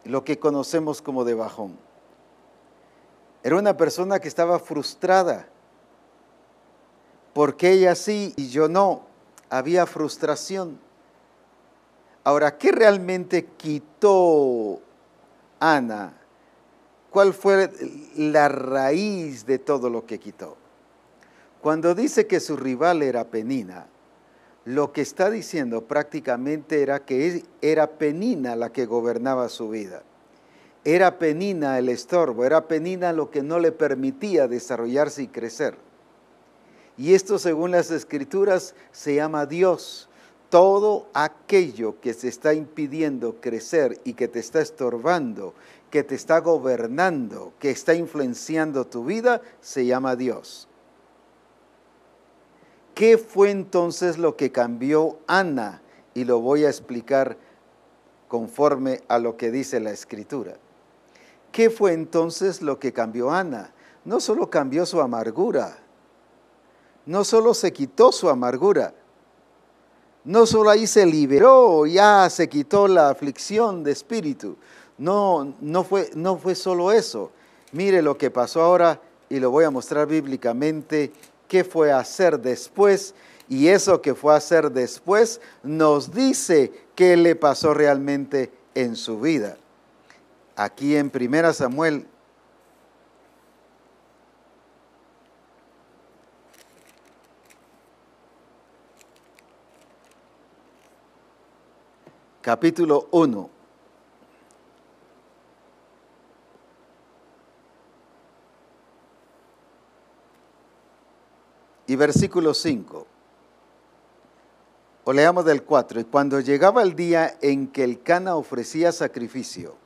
[SPEAKER 1] lo que conocemos como de bajón. Era una persona que estaba frustrada, porque ella sí y yo no, había frustración. Ahora, ¿qué realmente quitó Ana? ¿Cuál fue la raíz de todo lo que quitó? Cuando dice que su rival era Penina, lo que está diciendo prácticamente era que era Penina la que gobernaba su vida. Era Penina el estorbo, era Penina lo que no le permitía desarrollarse y crecer. Y esto, según las Escrituras, se llama Dios. Todo aquello que se está impidiendo crecer y que te está estorbando, que te está gobernando, que está influenciando tu vida, se llama Dios. ¿Qué fue entonces lo que cambió Ana? Y lo voy a explicar conforme a lo que dice la Escritura. ¿Qué fue entonces lo que cambió Ana? No solo cambió su amargura, no solo se quitó su amargura, no solo ahí se liberó, ya se quitó la aflicción de espíritu. No fue solo eso. Mire lo que pasó ahora y lo voy a mostrar bíblicamente. ¿Qué fue a hacer después? Y eso que fue a hacer después nos dice qué le pasó realmente en su vida. Aquí en 1 Samuel, capítulo 1. Y versículo 5. O leamos del 4. Y cuando llegaba el día en que Elcana ofrecía sacrificio,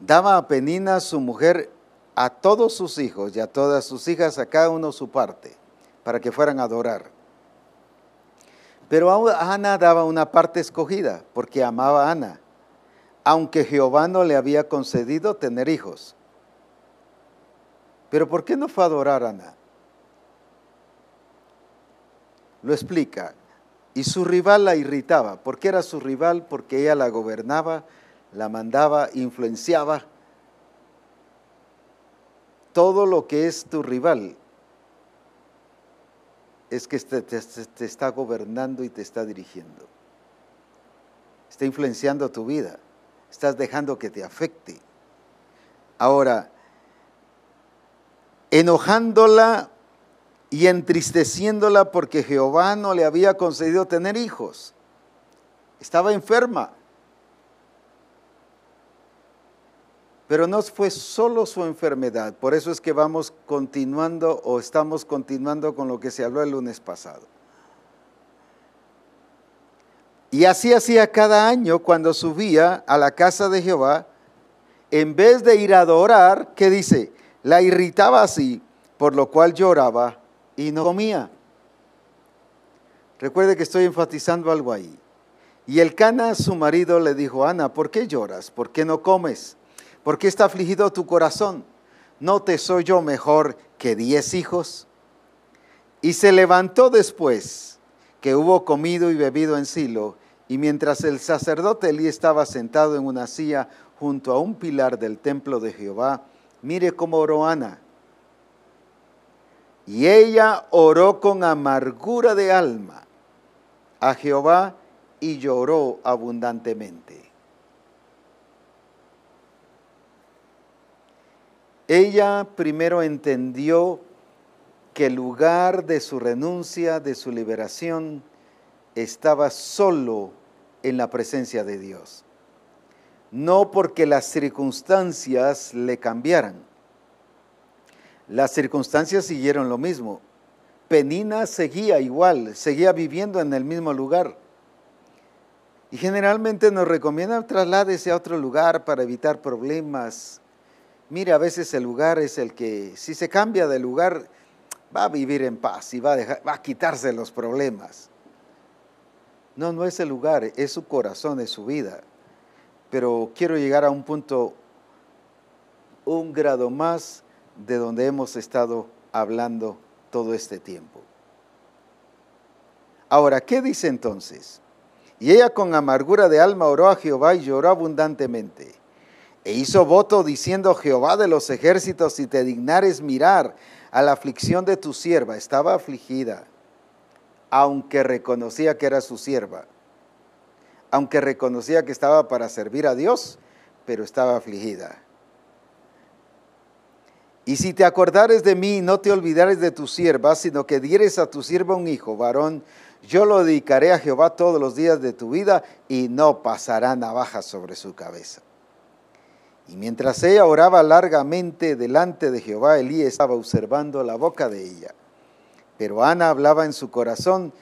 [SPEAKER 1] daba a Penina su mujer a todos sus hijos y a todas sus hijas, a cada uno su parte, para que fueran a adorar. Pero a Ana daba una parte escogida, porque amaba a Ana, aunque Jehová no le había concedido tener hijos. Pero ¿por qué no fue a adorar a Ana? Lo explica. Y su rival la irritaba. ¿Por qué era su rival? Porque ella la gobernaba, la mandaba, influenciaba. Todo lo que es tu rival es que te está gobernando y te está dirigiendo. Está influenciando tu vida. Estás dejando que te afecte. Ahora, enojándola y entristeciéndola porque Jehová no le había concedido tener hijos. Estaba enferma. Pero no fue solo su enfermedad, por eso es que vamos continuando o estamos continuando con lo que se habló el lunes pasado. Y así hacía cada año cuando subía a la casa de Jehová, en vez de ir a adorar, ¿qué dice? La irritaba así, por lo cual lloraba y no comía. Recuerde que estoy enfatizando algo ahí. Y Elcana, su marido, le dijo: Ana, ¿por qué lloras? ¿Por qué no comes? ¿Por qué está afligido tu corazón? ¿No te soy yo mejor que 10 hijos? Y se levantó después que hubo comido y bebido en Silo, y mientras el sacerdote Elí estaba sentado en una silla junto a un pilar del templo de Jehová, mire cómo oró Ana. Y ella oró con amargura de alma a Jehová y lloró abundantemente. Ella primero entendió que el lugar de su renuncia, de su liberación, estaba solo en la presencia de Dios. No porque las circunstancias le cambiaran. Las circunstancias siguieron lo mismo. Penina seguía igual, seguía viviendo en el mismo lugar. Y generalmente nos recomiendan trasládese a otro lugar para evitar problemas. Mire, a veces el lugar es el que, si se cambia de lugar, va a vivir en paz y va a quitarse los problemas. No, no es el lugar, es su corazón, es su vida. Pero quiero llegar a un punto, un grado más de donde hemos estado hablando todo este tiempo. Ahora, ¿qué dice entonces? Y ella con amargura de alma oró a Jehová y lloró abundantemente. E hizo voto diciendo: Jehová de los ejércitos, si te dignares mirar a la aflicción de tu sierva. Estaba afligida, aunque reconocía que era su sierva, aunque reconocía que estaba para servir a Dios, pero estaba afligida. Y si te acordares de mí, no te olvidares de tu sierva, sino que dieres a tu sierva un hijo varón, yo lo dedicaré a Jehová todos los días de tu vida y no pasará navaja sobre su cabeza. Y mientras ella oraba largamente delante de Jehová, Elí estaba observando la boca de ella. Pero Ana hablaba en su corazón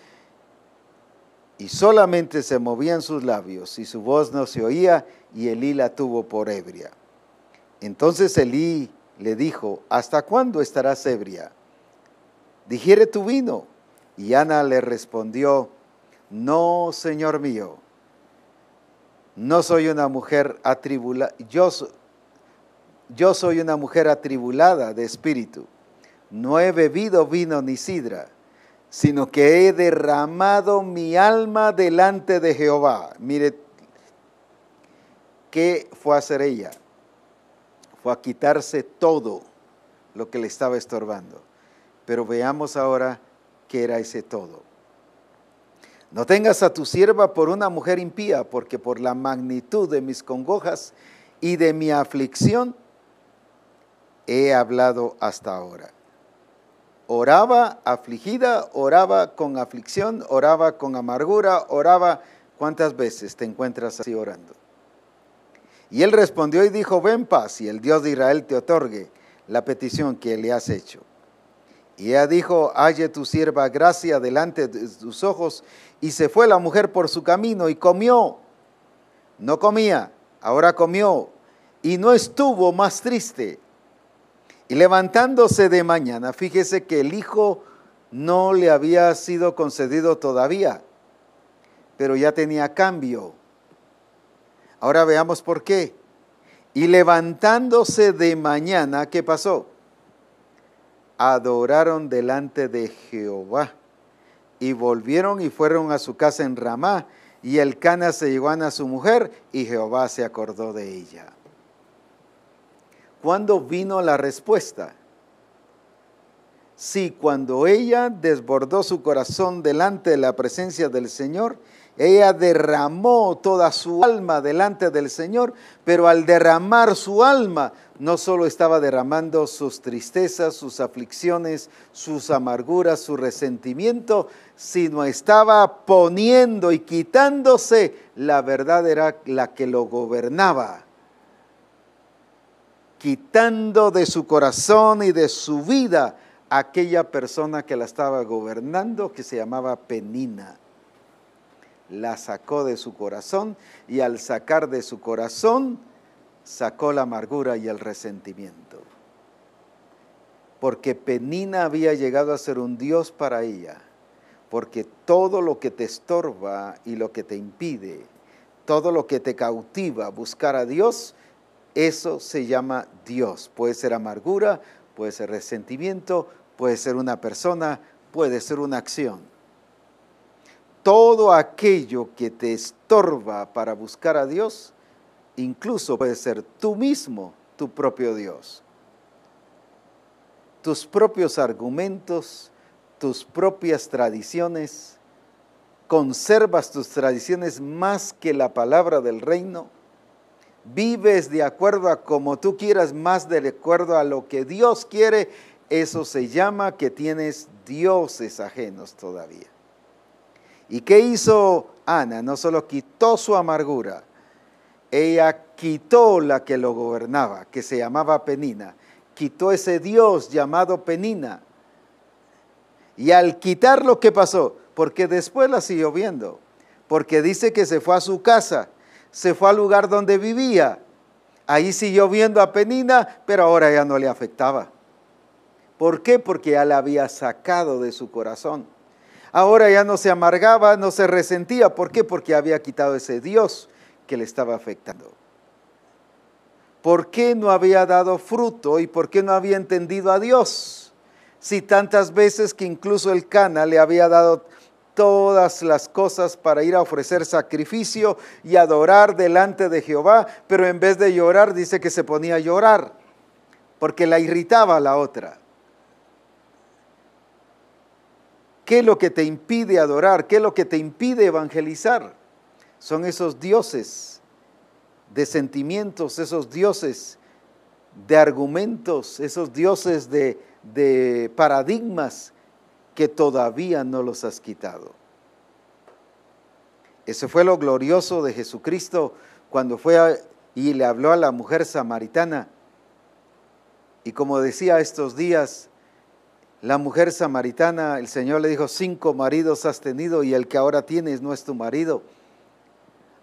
[SPEAKER 1] y solamente se movían sus labios y su voz no se oía, y Elí la tuvo por ebria. Entonces Elí le dijo: ¿hasta cuándo estarás ebria? Digiere tu vino. Y Ana le respondió: no, Señor mío, no soy una mujer atribulada, yo soy una mujer atribulada de espíritu. No he bebido vino ni sidra, sino que he derramado mi alma delante de Jehová. Mire, ¿qué fue a hacer ella? Fue a quitarse todo lo que le estaba estorbando. Pero veamos ahora qué era ese todo. No tengas a tu sierva por una mujer impía, porque por la magnitud de mis congojas y de mi aflicción he hablado hasta ahora. Oraba afligida, oraba con aflicción, oraba con amargura, oraba. ¿Cuántas veces te encuentras así orando? Y él respondió y dijo: ven paz, y el Dios de Israel te otorgue la petición que le has hecho. Y ella dijo: halle tu sierva gracia delante de tus ojos. Y se fue la mujer por su camino y comió. No comía, ahora comió, y no estuvo más triste. Y levantándose de mañana, fíjese que el hijo no le había sido concedido todavía, pero ya tenía cambio. Ahora veamos por qué. Y levantándose de mañana, ¿qué pasó? Adoraron delante de Jehová, y volvieron y fueron a su casa en Ramá, y Elcana se llegó a Ana su mujer, y Jehová se acordó de ella. ¿Cuándo vino la respuesta? Sí, cuando ella desbordó su corazón delante de la presencia del Señor, ella derramó toda su alma delante del Señor, pero al derramar su alma, no solo estaba derramando sus tristezas, sus aflicciones, sus amarguras, su resentimiento, sino estaba poniendo y quitándose la verdad, era la que lo gobernaba, quitando de su corazón y de su vida aquella persona que la estaba gobernando, que se llamaba Penina. La sacó de su corazón, y al sacar de su corazón, sacó la amargura y el resentimiento. Porque Penina había llegado a ser un Dios para ella. Porque todo lo que te estorba y lo que te impide, todo lo que te cautiva buscar a Dios, eso se llama Dios. Puede ser amargura, puede ser resentimiento, puede ser una persona, puede ser una acción. Todo aquello que te estorba para buscar a Dios, incluso puede ser tú mismo, tu propio Dios. Tus propios argumentos, tus propias tradiciones, conservas tus tradiciones más que la palabra del reino, vives de acuerdo a como tú quieras, más de acuerdo a lo que Dios quiere. Eso se llama que tienes dioses ajenos todavía. ¿Y qué hizo Ana? No solo quitó su amargura, ella quitó la que lo gobernaba, que se llamaba Penina. Quitó ese Dios llamado Penina. Y al quitarlo, ¿qué pasó? Porque después la siguió viendo. Porque dice que se fue a su casa, se fue al lugar donde vivía. Ahí siguió viendo a Penina, pero ahora ya no le afectaba. ¿Por qué? Porque ya la había sacado de su corazón. Ahora ya no se amargaba, no se resentía. ¿Por qué? Porque había quitado ese Dios que le estaba afectando. ¿Por qué no había dado fruto y por qué no había entendido a Dios? Si tantas veces que incluso Elcana le había dado todas las cosas para ir a ofrecer sacrificio y adorar delante de Jehová, pero en vez de llorar dice que se ponía a llorar porque la irritaba a la otra. ¿Qué es lo que te impide adorar? ¿Qué es lo que te impide evangelizar? Son esos dioses de sentimientos, esos dioses de argumentos, esos dioses de paradigmas que todavía no los has quitado. Ese fue lo glorioso de Jesucristo cuando fue y le habló a la mujer samaritana. Y como decía estos días, la mujer samaritana, el Señor le dijo, 5 maridos has tenido y el que ahora tienes no es tu marido.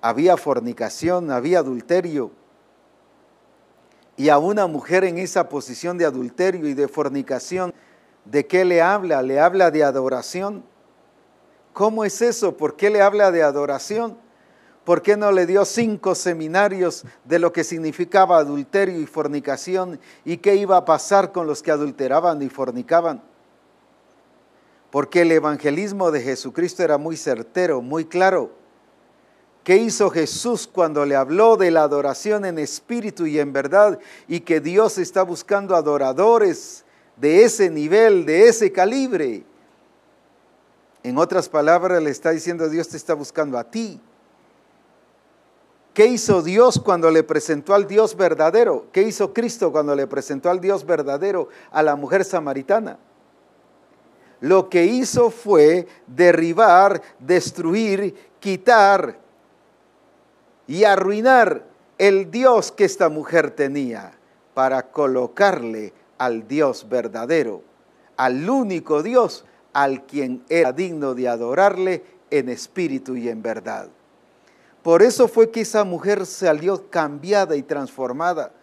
[SPEAKER 1] Había fornicación, había adulterio. Y a una mujer en esa posición de adulterio y de fornicación, ¿de qué le habla? Le habla de adoración. ¿Cómo es eso? ¿Por qué le habla de adoración? ¿Por qué no le dio 5 seminarios de lo que significaba adulterio y fornicación y qué iba a pasar con los que adulteraban y fornicaban? Porque el evangelismo de Jesucristo era muy certero, muy claro. ¿Qué hizo Jesús cuando le habló de la adoración en espíritu y en verdad y que Dios está buscando adoradores de ese nivel, de ese calibre? En otras palabras, le está diciendo, Dios te está buscando a ti. ¿Qué hizo Dios cuando le presentó al Dios verdadero? ¿Qué hizo Cristo cuando le presentó al Dios verdadero a la mujer samaritana? Lo que hizo fue derribar, destruir, quitar y arruinar el Dios que esta mujer tenía para colocarle al Dios verdadero, al único Dios al quien era digno de adorarle en espíritu y en verdad. Por eso fue que esa mujer salió cambiada y transformada.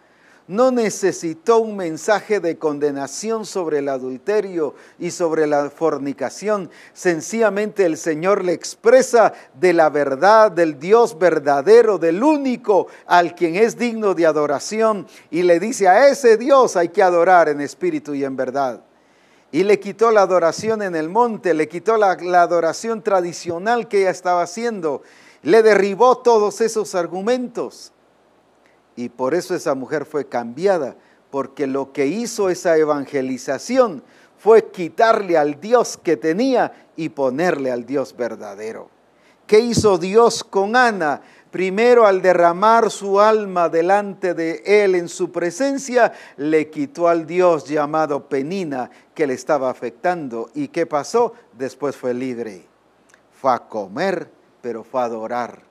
[SPEAKER 1] No necesitó un mensaje de condenación sobre el adulterio y sobre la fornicación. Sencillamente el Señor le expresa de la verdad, del Dios verdadero, del único al quien es digno de adoración. Y le dice, a ese Dios hay que adorar en espíritu y en verdad. Y le quitó la adoración en el monte, le quitó la adoración tradicional que ella estaba haciendo. Le derribó todos esos argumentos. Y por eso esa mujer fue cambiada, porque lo que hizo esa evangelización fue quitarle al Dios que tenía y ponerle al Dios verdadero. ¿Qué hizo Dios con Ana? Primero, al derramar su alma delante de él en su presencia, le quitó al Dios llamado Penina que le estaba afectando. ¿Y qué pasó? Después fue libre. Fue a comer, pero fue a adorar.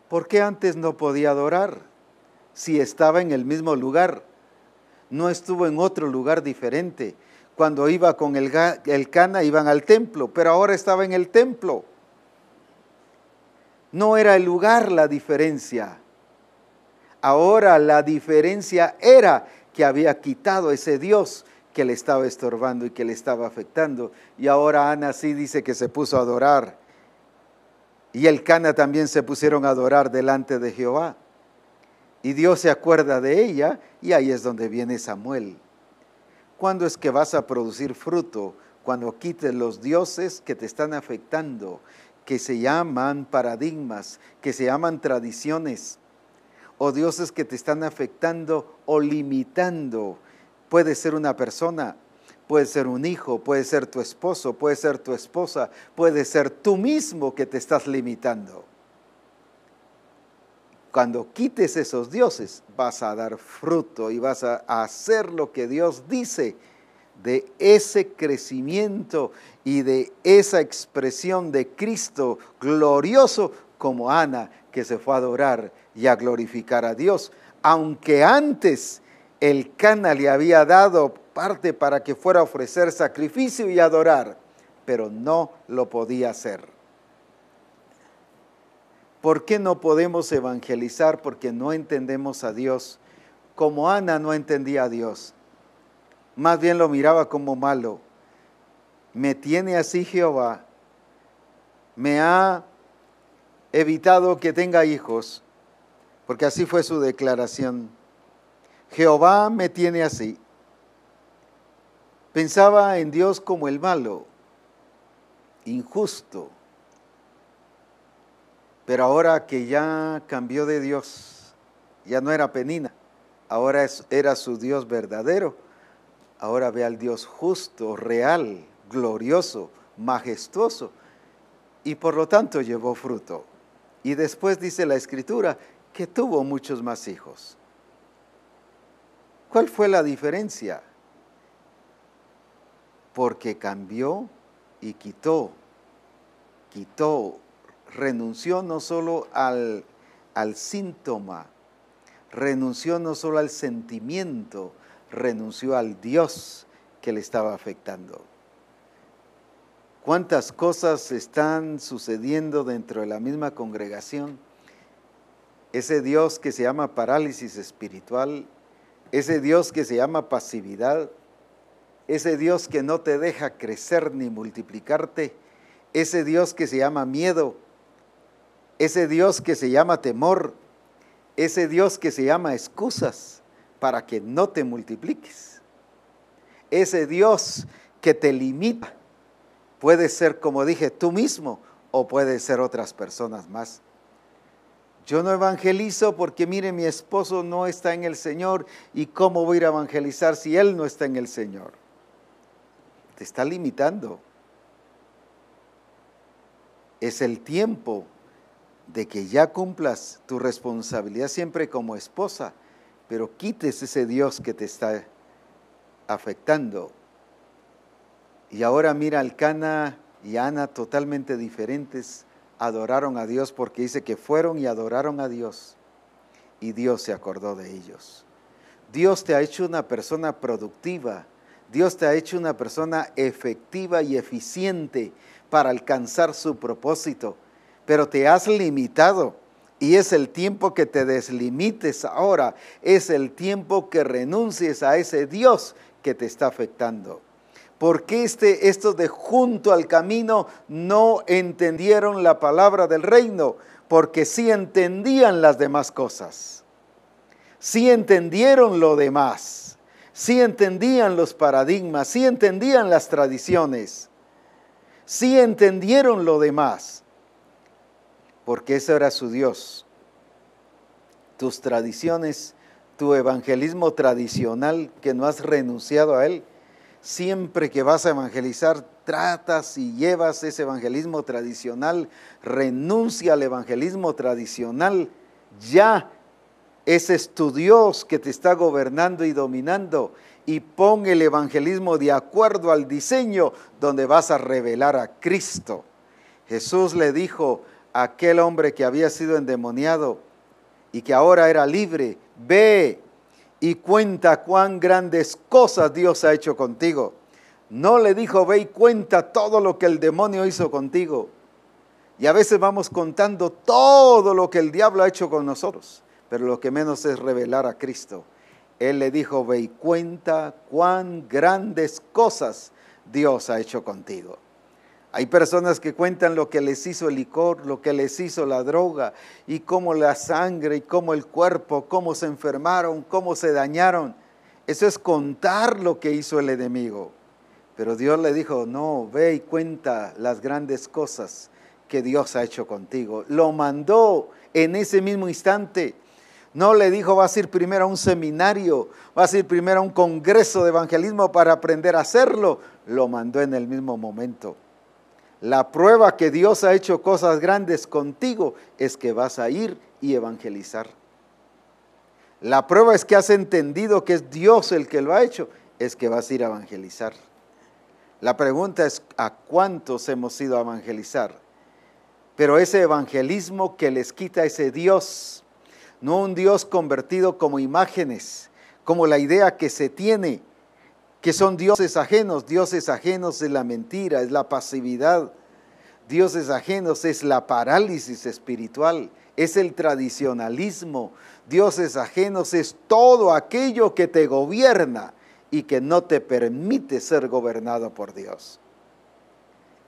[SPEAKER 1] ¿Por qué antes no podía adorar? Si estaba en el mismo lugar, no estuvo en otro lugar diferente. Cuando iba con el Cana iban al templo, pero ahora estaba en el templo. No era el lugar la diferencia. Ahora la diferencia era que había quitado ese Dios que le estaba estorbando y que le estaba afectando. Y ahora Ana sí dice que se puso a adorar. Y el Cana también se pusieron a adorar delante de Jehová. Y Dios se acuerda de ella y ahí es donde viene Samuel. ¿Cuándo es que vas a producir fruto? Cuando quites los dioses que te están afectando, que se llaman paradigmas, que se llaman tradiciones, o dioses que te están afectando o limitando. Puede ser una persona, puede ser un hijo, puede ser tu esposo, puede ser tu esposa, puede ser tú mismo que te estás limitando. Cuando quites esos dioses, vas a dar fruto y vas a hacer lo que Dios dice de ese crecimiento y de esa expresión de Cristo glorioso como Ana, que se fue a adorar y a glorificar a Dios. Aunque antes el Cana le había dado parte para que fuera a ofrecer sacrificio y adorar, pero no lo podía hacer. ¿Por qué no podemos evangelizar? Porque no entendemos a Dios. Como Ana no entendía a Dios. Más bien lo miraba como malo. Me tiene así Jehová. Me ha evitado que tenga hijos. Porque así fue su declaración. Jehová me tiene así. Pensaba en Dios como el malo, injusto. Pero ahora que ya cambió de Dios, ya no era Penina, ahora era su Dios verdadero. Ahora ve al Dios justo, real, glorioso, majestuoso, y por lo tanto llevó fruto. Y después dice la Escritura que tuvo muchos más hijos. ¿Cuál fue la diferencia? Porque cambió y quitó, renunció no solo al síntoma, renunció no solo al sentimiento, renunció al Dios que le estaba afectando. ¿Cuántas cosas están sucediendo dentro de la misma congregación? Ese Dios que se llama parálisis espiritual, ese Dios que se llama pasividad, ese Dios que no te deja crecer ni multiplicarte, ese Dios que se llama miedo, ese Dios que se llama temor, ese Dios que se llama excusas para que no te multipliques, ese Dios que te limita, puede ser, como dije, tú mismo o puede ser otras personas más. Yo no evangelizo porque mire, mi esposo no está en el Señor y cómo voy a ir a evangelizar si él no está en el Señor. Te está limitando. Es el tiempo de que ya cumplas tu responsabilidad siempre como esposa, pero quites ese Dios que te está afectando. Y ahora mira, Elcana y Ana, totalmente diferentes, adoraron a Dios porque dice que fueron y adoraron a Dios y Dios se acordó de ellos. Dios te ha hecho una persona productiva, Dios te ha hecho una persona efectiva y eficiente para alcanzar su propósito, pero te has limitado y es el tiempo que te deslimites ahora, es el tiempo que renuncies a ese Dios que te está afectando. ¿Por qué estos de junto al camino no entendieron la palabra del reino? Porque sí entendían las demás cosas. Sí entendieron lo demás. Sí entendían los paradigmas. Sí entendían las tradiciones. Sí entendieron lo demás. Porque ese era su Dios. Tus tradiciones, tu evangelismo tradicional que no has renunciado a él. Siempre que vas a evangelizar, tratas y llevas ese evangelismo tradicional, renuncia al evangelismo tradicional, ya ese es tu Dios que te está gobernando y dominando, y pon el evangelismo de acuerdo al diseño donde vas a revelar a Cristo. Jesús le dijo a aquel hombre que había sido endemoniado y que ahora era libre, ve y cuenta cuán grandes cosas Dios ha hecho contigo. No le dijo, ve y cuenta todo lo que el demonio hizo contigo. Y a veces vamos contando todo lo que el diablo ha hecho con nosotros, pero lo que menos es revelar a Cristo. Él le dijo, ve y cuenta cuán grandes cosas Dios ha hecho contigo. Hay personas que cuentan lo que les hizo el licor, lo que les hizo la droga, y cómo la sangre, y cómo el cuerpo, cómo se enfermaron, cómo se dañaron. Eso es contar lo que hizo el enemigo. Pero Dios le dijo, no, ve y cuenta las grandes cosas que Dios ha hecho contigo. Lo mandó en ese mismo instante. No le dijo, vas a ir primero a un seminario, vas a ir primero a un congreso de evangelismo para aprender a hacerlo. Lo mandó en el mismo momento. La prueba que Dios ha hecho cosas grandes contigo es que vas a ir y evangelizar. La prueba es que has entendido que es Dios el que lo ha hecho, es que vas a ir a evangelizar. La pregunta es, ¿a cuántos hemos ido a evangelizar? Pero ese evangelismo que les quita ese Dios, no un Dios convertido como imágenes, como la idea que se tiene, que son dioses ajenos es la mentira, es la pasividad, dioses ajenos es la parálisis espiritual, es el tradicionalismo, dioses ajenos es todo aquello que te gobierna y que no te permite ser gobernado por Dios.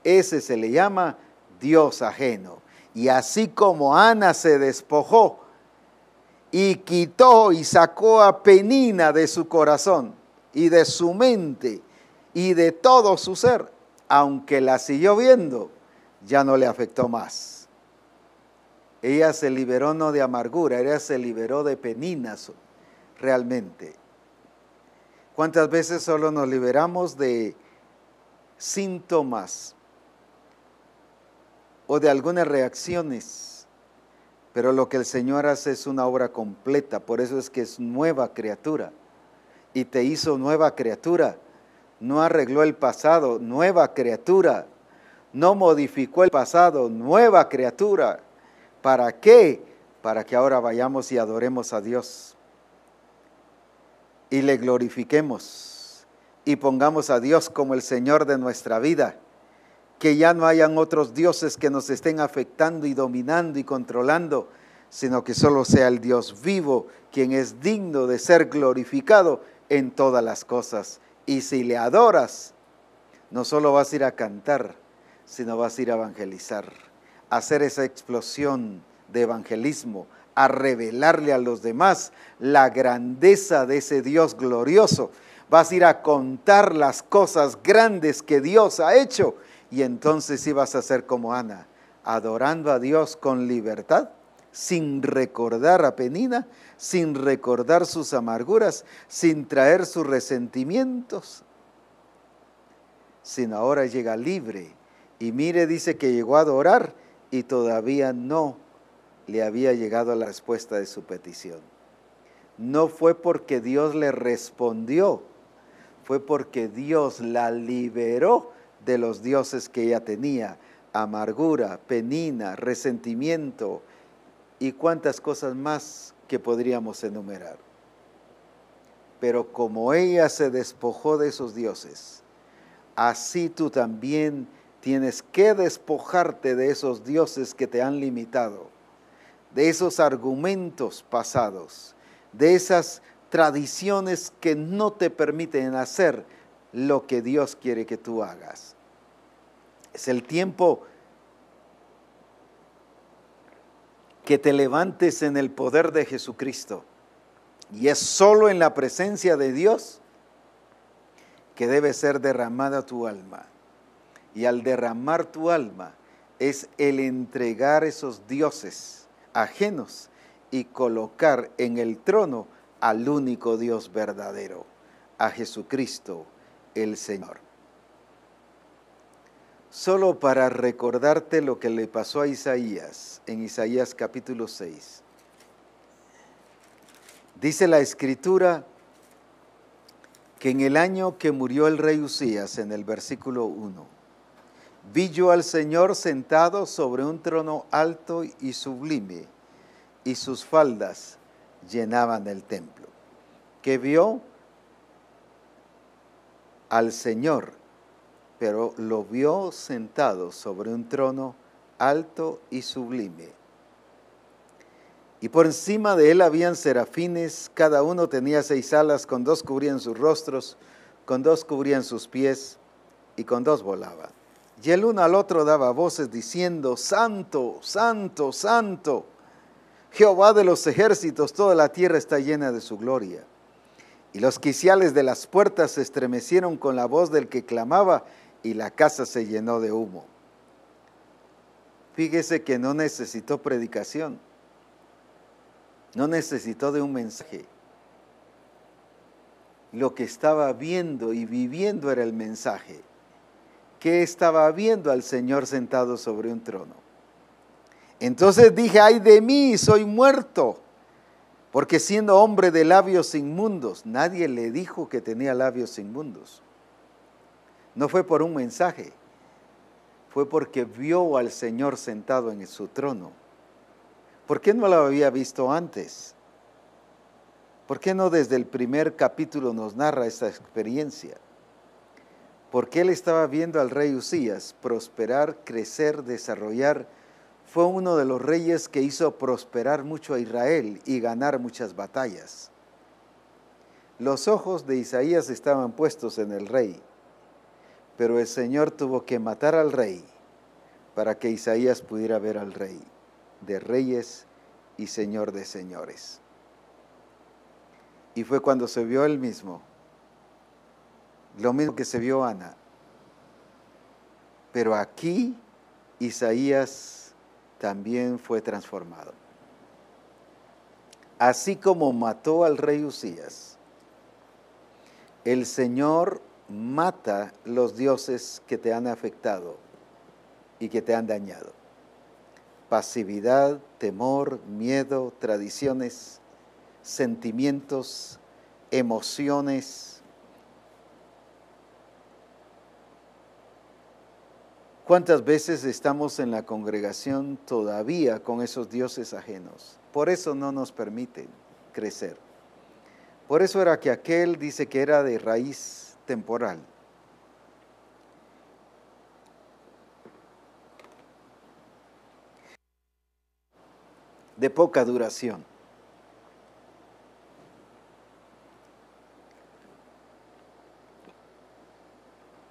[SPEAKER 1] Ese se le llama Dios ajeno. Y así como Ana se despojó y quitó y sacó a Penina de su corazón, y de su mente y de todo su ser, aunque la siguió viendo, ya no le afectó más. Ella se liberó no de amargura, ella se liberó de peninas realmente. ¿Cuántas veces solo nos liberamos de síntomas o de algunas reacciones? Pero lo que el Señor hace es una obra completa, por eso es que es nueva criatura. Y te hizo nueva criatura, no arregló el pasado, nueva criatura, no modificó el pasado, nueva criatura. ¿Para qué? para que ahora vayamos y adoremos a Dios y le glorifiquemos y pongamos a Dios como el Señor de nuestra vida, que ya no hayan otros dioses que nos estén afectando y dominando y controlando, sino que solo sea el Dios vivo quien es digno de ser glorificado en todas las cosas. Y si le adoras, no solo vas a ir a cantar, sino vas a ir a evangelizar, a hacer esa explosión de evangelismo, a revelarle a los demás la grandeza de ese Dios glorioso. Vas a ir a contar las cosas grandes que Dios ha hecho, y entonces sí vas a ser como Ana, adorando a Dios con libertad, sin recordar a Penina, sin recordar sus amarguras, sin traer sus resentimientos, sino ahora llega libre. Y mire, dice que llegó a adorar y todavía no le había llegado la respuesta de su petición. No fue porque Dios le respondió, fue porque Dios la liberó de los dioses que ella tenía: amargura, penina, resentimiento y cuantas cosas más que podríamos enumerar. Pero como ella se despojó de esos dioses, así tú también tienes que despojarte de esos dioses que te han limitado, de esos argumentos pasados, de esas tradiciones que no te permiten hacer lo que Dios quiere que tú hagas. Es el tiempo que te levantes en el poder de Jesucristo, y es solo en la presencia de Dios que debe ser derramada tu alma. Y al derramar tu alma es el entregar esos dioses ajenos y colocar en el trono al único Dios verdadero, a Jesucristo el Señor. Solo para recordarte lo que le pasó a Isaías, en Isaías capítulo 6. Dice la Escritura que en el año que murió el rey Usías, en el versículo 1, vi yo al Señor sentado sobre un trono alto y sublime, y sus faldas llenaban el templo. Que vio al Señor, pero lo vio sentado sobre un trono alto y sublime. Y por encima de él habían serafines, cada uno tenía 6 alas, con 2 cubrían sus rostros, con 2 cubrían sus pies, y con 2 volaban. Y el uno al otro daba voces diciendo: Santo, Santo, Santo, Jehová de los ejércitos, toda la tierra está llena de su gloria. Y los quiciales de las puertas se estremecieron con la voz del que clamaba, y la casa se llenó de humo. Fíjese que no necesitó predicación, no necesitó de un mensaje. Lo que estaba viendo y viviendo era el mensaje. ¿Qué estaba viendo? Al Señor sentado sobre un trono. Entonces dije: ay de mí, soy muerto, porque siendo hombre de labios inmundos. Nadie le dijo que tenía labios inmundos. No fue por un mensaje, fue porque vio al Señor sentado en su trono. ¿Por qué no lo había visto antes? ¿Por qué no desde el primer capítulo nos narra esta experiencia? Porque él estaba viendo al rey Usías prosperar, crecer, desarrollar. Fue uno de los reyes que hizo prosperar mucho a Israel y ganar muchas batallas. Los ojos de Isaías estaban puestos en el rey, pero el Señor tuvo que matar al rey para que Isaías pudiera ver al rey de reyes y Señor de señores. Y fue cuando se vio él mismo, lo mismo que se vio Ana. Pero aquí Isaías también fue transformado. Así como mató al rey Usías, el Señor mata los dioses que te han afectado y que te han dañado. Pasividad, temor, miedo, tradiciones, sentimientos, emociones. ¿Cuántas veces estamos en la congregación todavía con esos dioses ajenos? Por eso no nos permiten crecer. Por eso era que aquel dice que era de raíz temporal. De poca duración.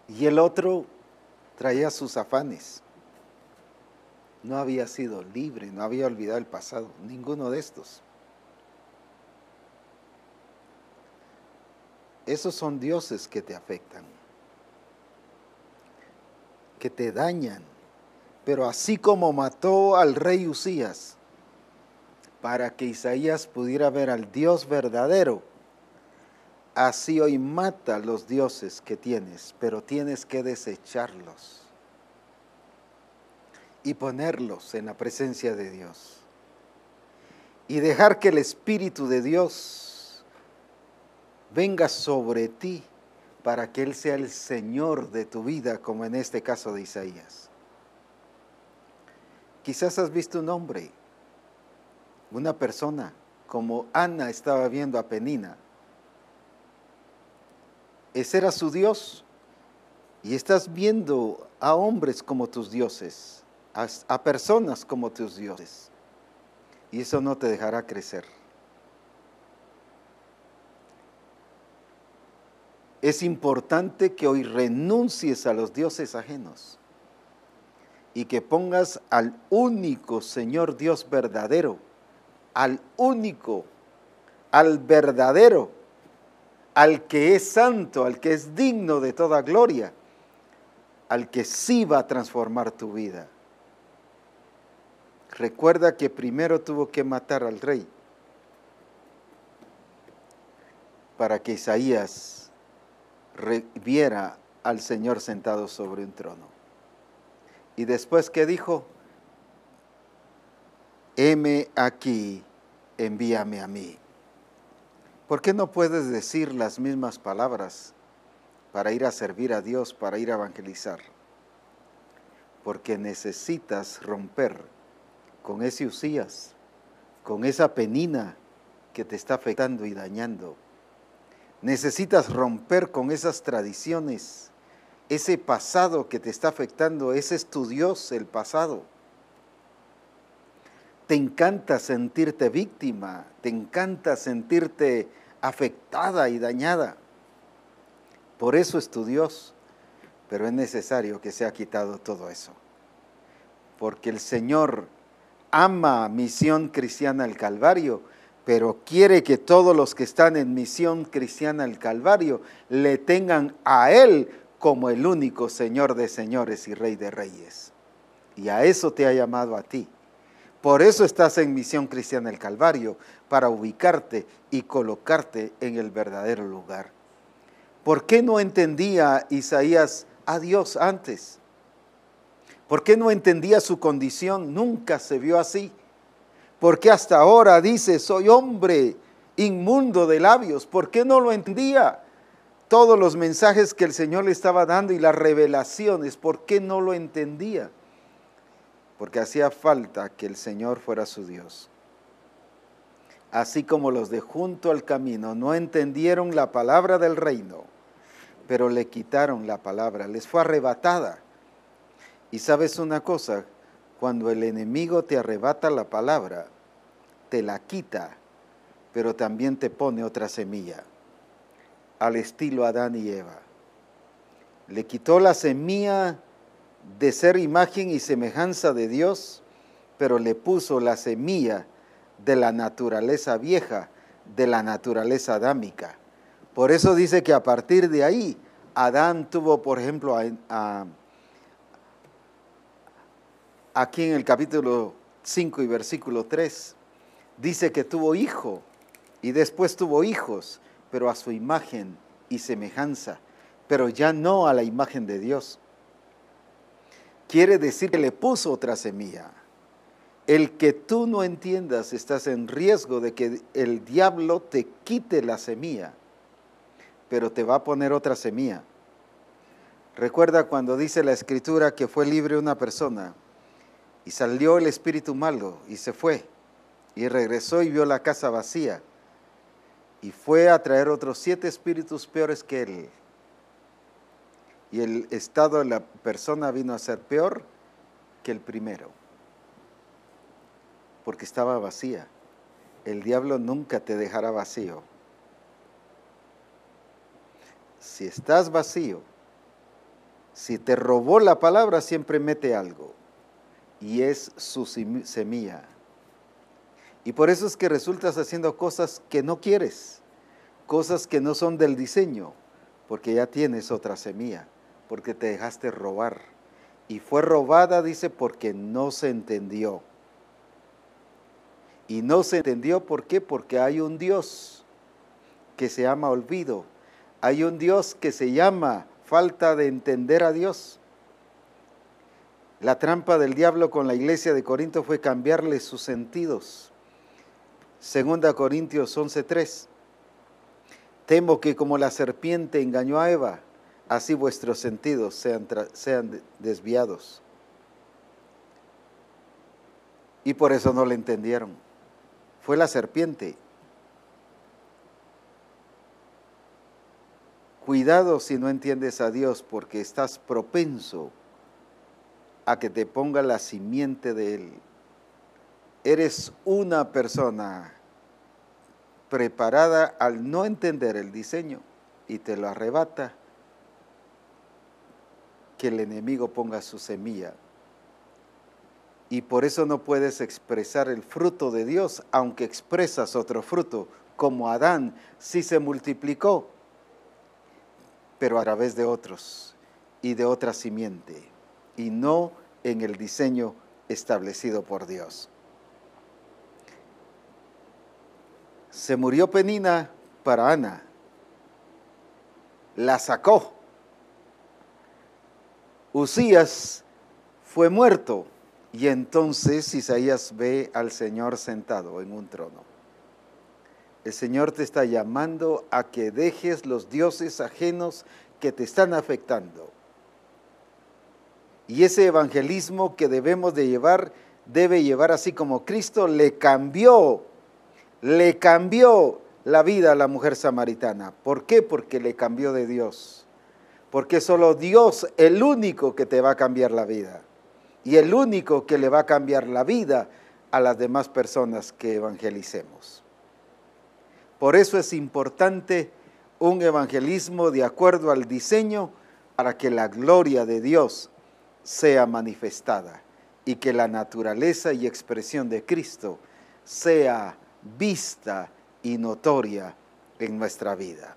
[SPEAKER 1] Y el otro traía sus afanes. No había sido libre, no había olvidado el pasado, ninguno de estos. Esos son dioses que te afectan, que te dañan. Pero así como mató al rey Usías, para que Isaías pudiera ver al Dios verdadero, así hoy mata los dioses que tienes, pero tienes que desecharlos y ponerlos en la presencia de Dios. Y dejar que el Espíritu de Dios venga sobre ti para que Él sea el Señor de tu vida, como en este caso de Isaías. Quizás has visto un hombre, una persona, como Ana estaba viendo a Penina. Ese era su Dios. Y estás viendo a hombres como tus dioses, a personas como tus dioses. Y eso no te dejará crecer. Es importante que hoy renuncies a los dioses ajenos y que pongas al único Señor Dios verdadero, al único, al verdadero, al que es santo, al que es digno de toda gloria, al que sí va a transformar tu vida. Recuerda que primero tuvo que matar al rey para que Isaías viera al Señor sentado sobre un trono. Y después que dijo, heme aquí, envíame a mí. ¿Por qué no puedes decir las mismas palabras para ir a servir a Dios, para ir a evangelizar? Porque necesitas romper con ese Usías, con esa Penina que te está afectando y dañando. Necesitas romper con esas tradiciones, ese pasado que te está afectando. Ese es tu Dios, el pasado. Te encanta sentirte víctima, te encanta sentirte afectada y dañada. Por eso es tu Dios, pero es necesario que sea quitado todo eso. Porque el Señor ama Misión Cristiana al Calvario, pero quiere que todos los que están en Misión Cristiana al Calvario le tengan a Él como el único Señor de señores y Rey de reyes. Y a eso te ha llamado a ti. Por eso estás en Misión Cristiana al Calvario, para ubicarte y colocarte en el verdadero lugar. ¿Por qué no entendía Isaías a Dios antes? ¿Por qué no entendía su condición? Nunca se vio así. ¿Por qué hasta ahora dice, soy hombre inmundo de labios? ¿Por qué no lo entendía? Todos los mensajes que el Señor le estaba dando y las revelaciones, ¿por qué no lo entendía? Porque hacía falta que el Señor fuera su Dios. Así como los de junto al camino no entendieron la palabra del reino, pero le quitaron la palabra, les fue arrebatada. Y sabes una cosa, cuando el enemigo te arrebata la palabra, te la quita, pero también te pone otra semilla, al estilo Adán y Eva. Le quitó la semilla de ser imagen y semejanza de Dios, pero le puso la semilla de la naturaleza vieja, de la naturaleza adámica. Por eso dice que a partir de ahí, Adán tuvo, por ejemplo, aquí en el capítulo 5 y versículo 3, dice que tuvo hijo y después tuvo hijos, pero a su imagen y semejanza, pero ya no a la imagen de Dios. Quiere decir que le puso otra semilla. El que tú no entiendas, estás en riesgo de que el diablo te quite la semilla, pero te va a poner otra semilla. Recuerda cuando dice la Escritura que fue libre una persona y salió el espíritu malo y se fue. Y regresó y vio la casa vacía. Y fue a traer otros 7 espíritus peores que él. Y el estado de la persona vino a ser peor que el primero. Porque estaba vacía. El diablo nunca te dejará vacío. Si estás vacío, si te robó la palabra, siempre mete algo. Y es su semilla. Y por eso es que resultas haciendo cosas que no quieres, cosas que no son del diseño, porque ya tienes otra semilla, porque te dejaste robar. Y fue robada, dice, porque no se entendió. Y no se entendió, ¿por qué? Porque hay un Dios que se llama olvido. Hay un Dios que se llama falta de entender a Dios. La trampa del diablo con la iglesia de Corinto fue cambiarle sus sentidos. 2 Corintios 11:3. Temo que como la serpiente engañó a Eva, así vuestros sentidos sean desviados. Y por eso no le entendieron. Fue la serpiente. Cuidado si no entiendes a Dios, porque estás propenso a que te ponga la simiente de Él. Eres una persona preparada al no entender el diseño y te lo arrebata, que el enemigo ponga su semilla. Y por eso no puedes expresar el fruto de Dios, aunque expresas otro fruto, como Adán sí se multiplicó, pero a través de otros y de otra simiente, y no en el diseño establecido por Dios. Se murió Penina para Ana, la sacó. Usías fue muerto y entonces Isaías ve al Señor sentado en un trono. El Señor te está llamando a que dejes los dioses ajenos que te están afectando. Y ese evangelismo que debemos de llevar, debe llevar así como Cristo le cambió la vida a la mujer samaritana. ¿Por qué? Porque le cambió de Dios. Porque solo Dios, el único que te va a cambiar la vida. Y el único que le va a cambiar la vida a las demás personas que evangelicemos. Por eso es importante un evangelismo de acuerdo al diseño para que la gloria de Dios sea manifestada y que la naturaleza y expresión de Cristo sea vista y notoria en nuestra vida.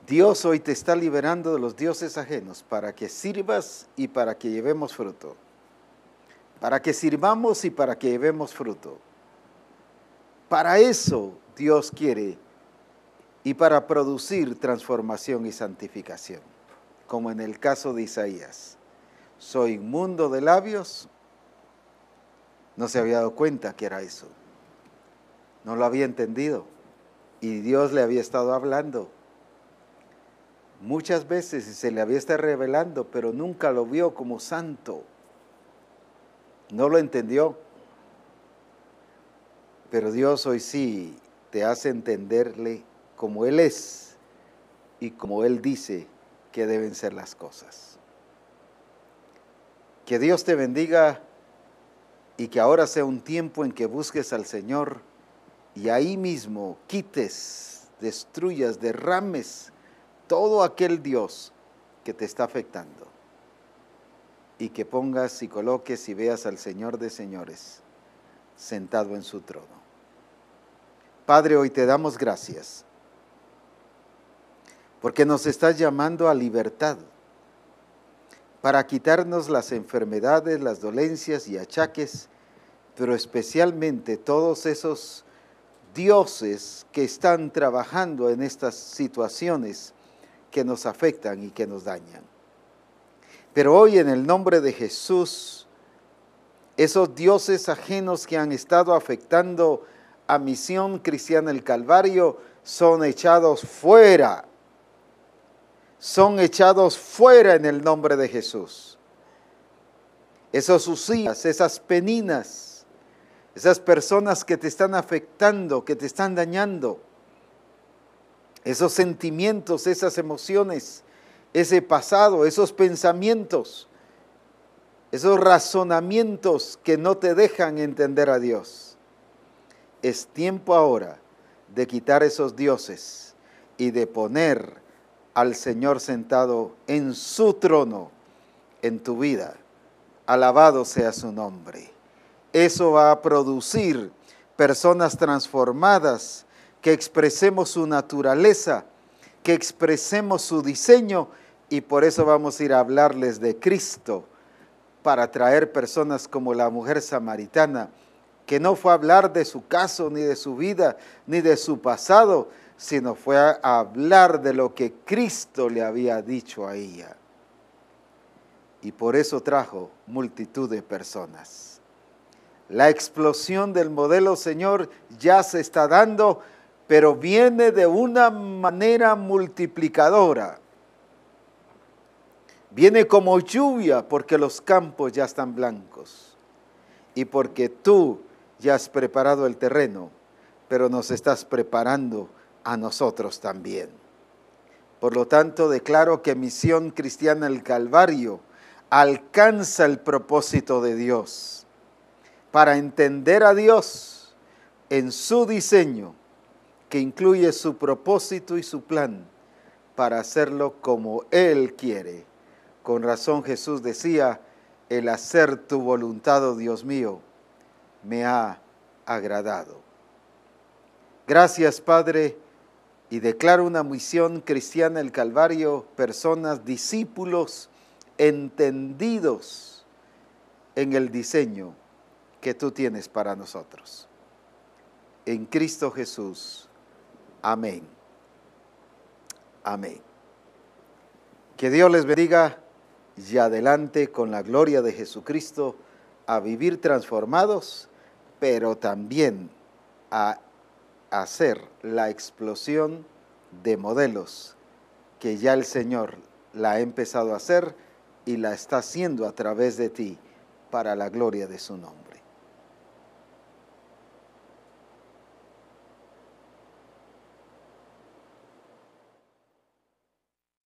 [SPEAKER 1] Dios hoy te está liberando de los dioses ajenos para que sirvas y para que llevemos fruto. Para que sirvamos y para que llevemos fruto. Para eso Dios quiere y para producir transformación y santificación. Como en el caso de Isaías. Soy inmundo de labios. No se había dado cuenta que era eso. No lo había entendido. Y Dios le había estado hablando. Muchas veces se le había estado revelando, pero nunca lo vio como santo. No lo entendió. Pero Dios hoy sí te hace entenderle como Él es y como Él dice que deben ser las cosas. Que Dios te bendiga y que ahora sea un tiempo en que busques al Señor y ahí mismo quites, destruyas, derrames todo aquel Dios que te está afectando y que pongas y coloques y veas al Señor de señores sentado en su trono. Padre, hoy te damos gracias porque nos estás llamando a libertad para quitarnos las enfermedades, las dolencias y achaques, pero especialmente todos esos dioses que están trabajando en estas situaciones que nos afectan y que nos dañan. Pero hoy en el nombre de Jesús, esos dioses ajenos que han estado afectando a Misión Cristiana el Calvario son echados fuera. Son echados fuera en el nombre de Jesús. Esos Usías, esas Peninas, esas personas que te están afectando, que te están dañando, esos sentimientos, esas emociones, ese pasado, esos pensamientos, esos razonamientos que no te dejan entender a Dios. Es tiempo ahora de quitar esos dioses y de poner al Señor sentado en su trono en tu vida. Alabado sea su nombre. Eso va a producir personas transformadas, que expresemos su naturaleza, que expresemos su diseño, y por eso vamos a ir a hablarles de Cristo, para traer personas como la mujer samaritana, que no fue a hablar de su caso, ni de su vida, ni de su pasado, sino fue a hablar de lo que Cristo le había dicho a ella. Y por eso trajo multitud de personas. La explosión del modelo Señor ya se está dando, pero viene de una manera multiplicadora. Viene como lluvia porque los campos ya están blancos y porque tú ya has preparado el terreno, pero nos estás preparando a nosotros también. Por lo tanto, declaro que Misión Cristiana El Calvario alcanza el propósito de Dios para entender a Dios en su diseño, que incluye su propósito y su plan para hacerlo como Él quiere. Con razón Jesús decía, el hacer tu voluntad, oh Dios mío, me ha agradado. Gracias, Padre, y declaro una misión cristiana el Calvario, personas, discípulos, entendidos en el diseño que tú tienes para nosotros. En Cristo Jesús. Amén. Amén. Que Dios les bendiga y adelante con la gloria de Jesucristo a vivir transformados, pero también a hacer la explosión de modelos que ya el Señor la ha empezado a hacer y la está haciendo a través de ti para la gloria de su nombre.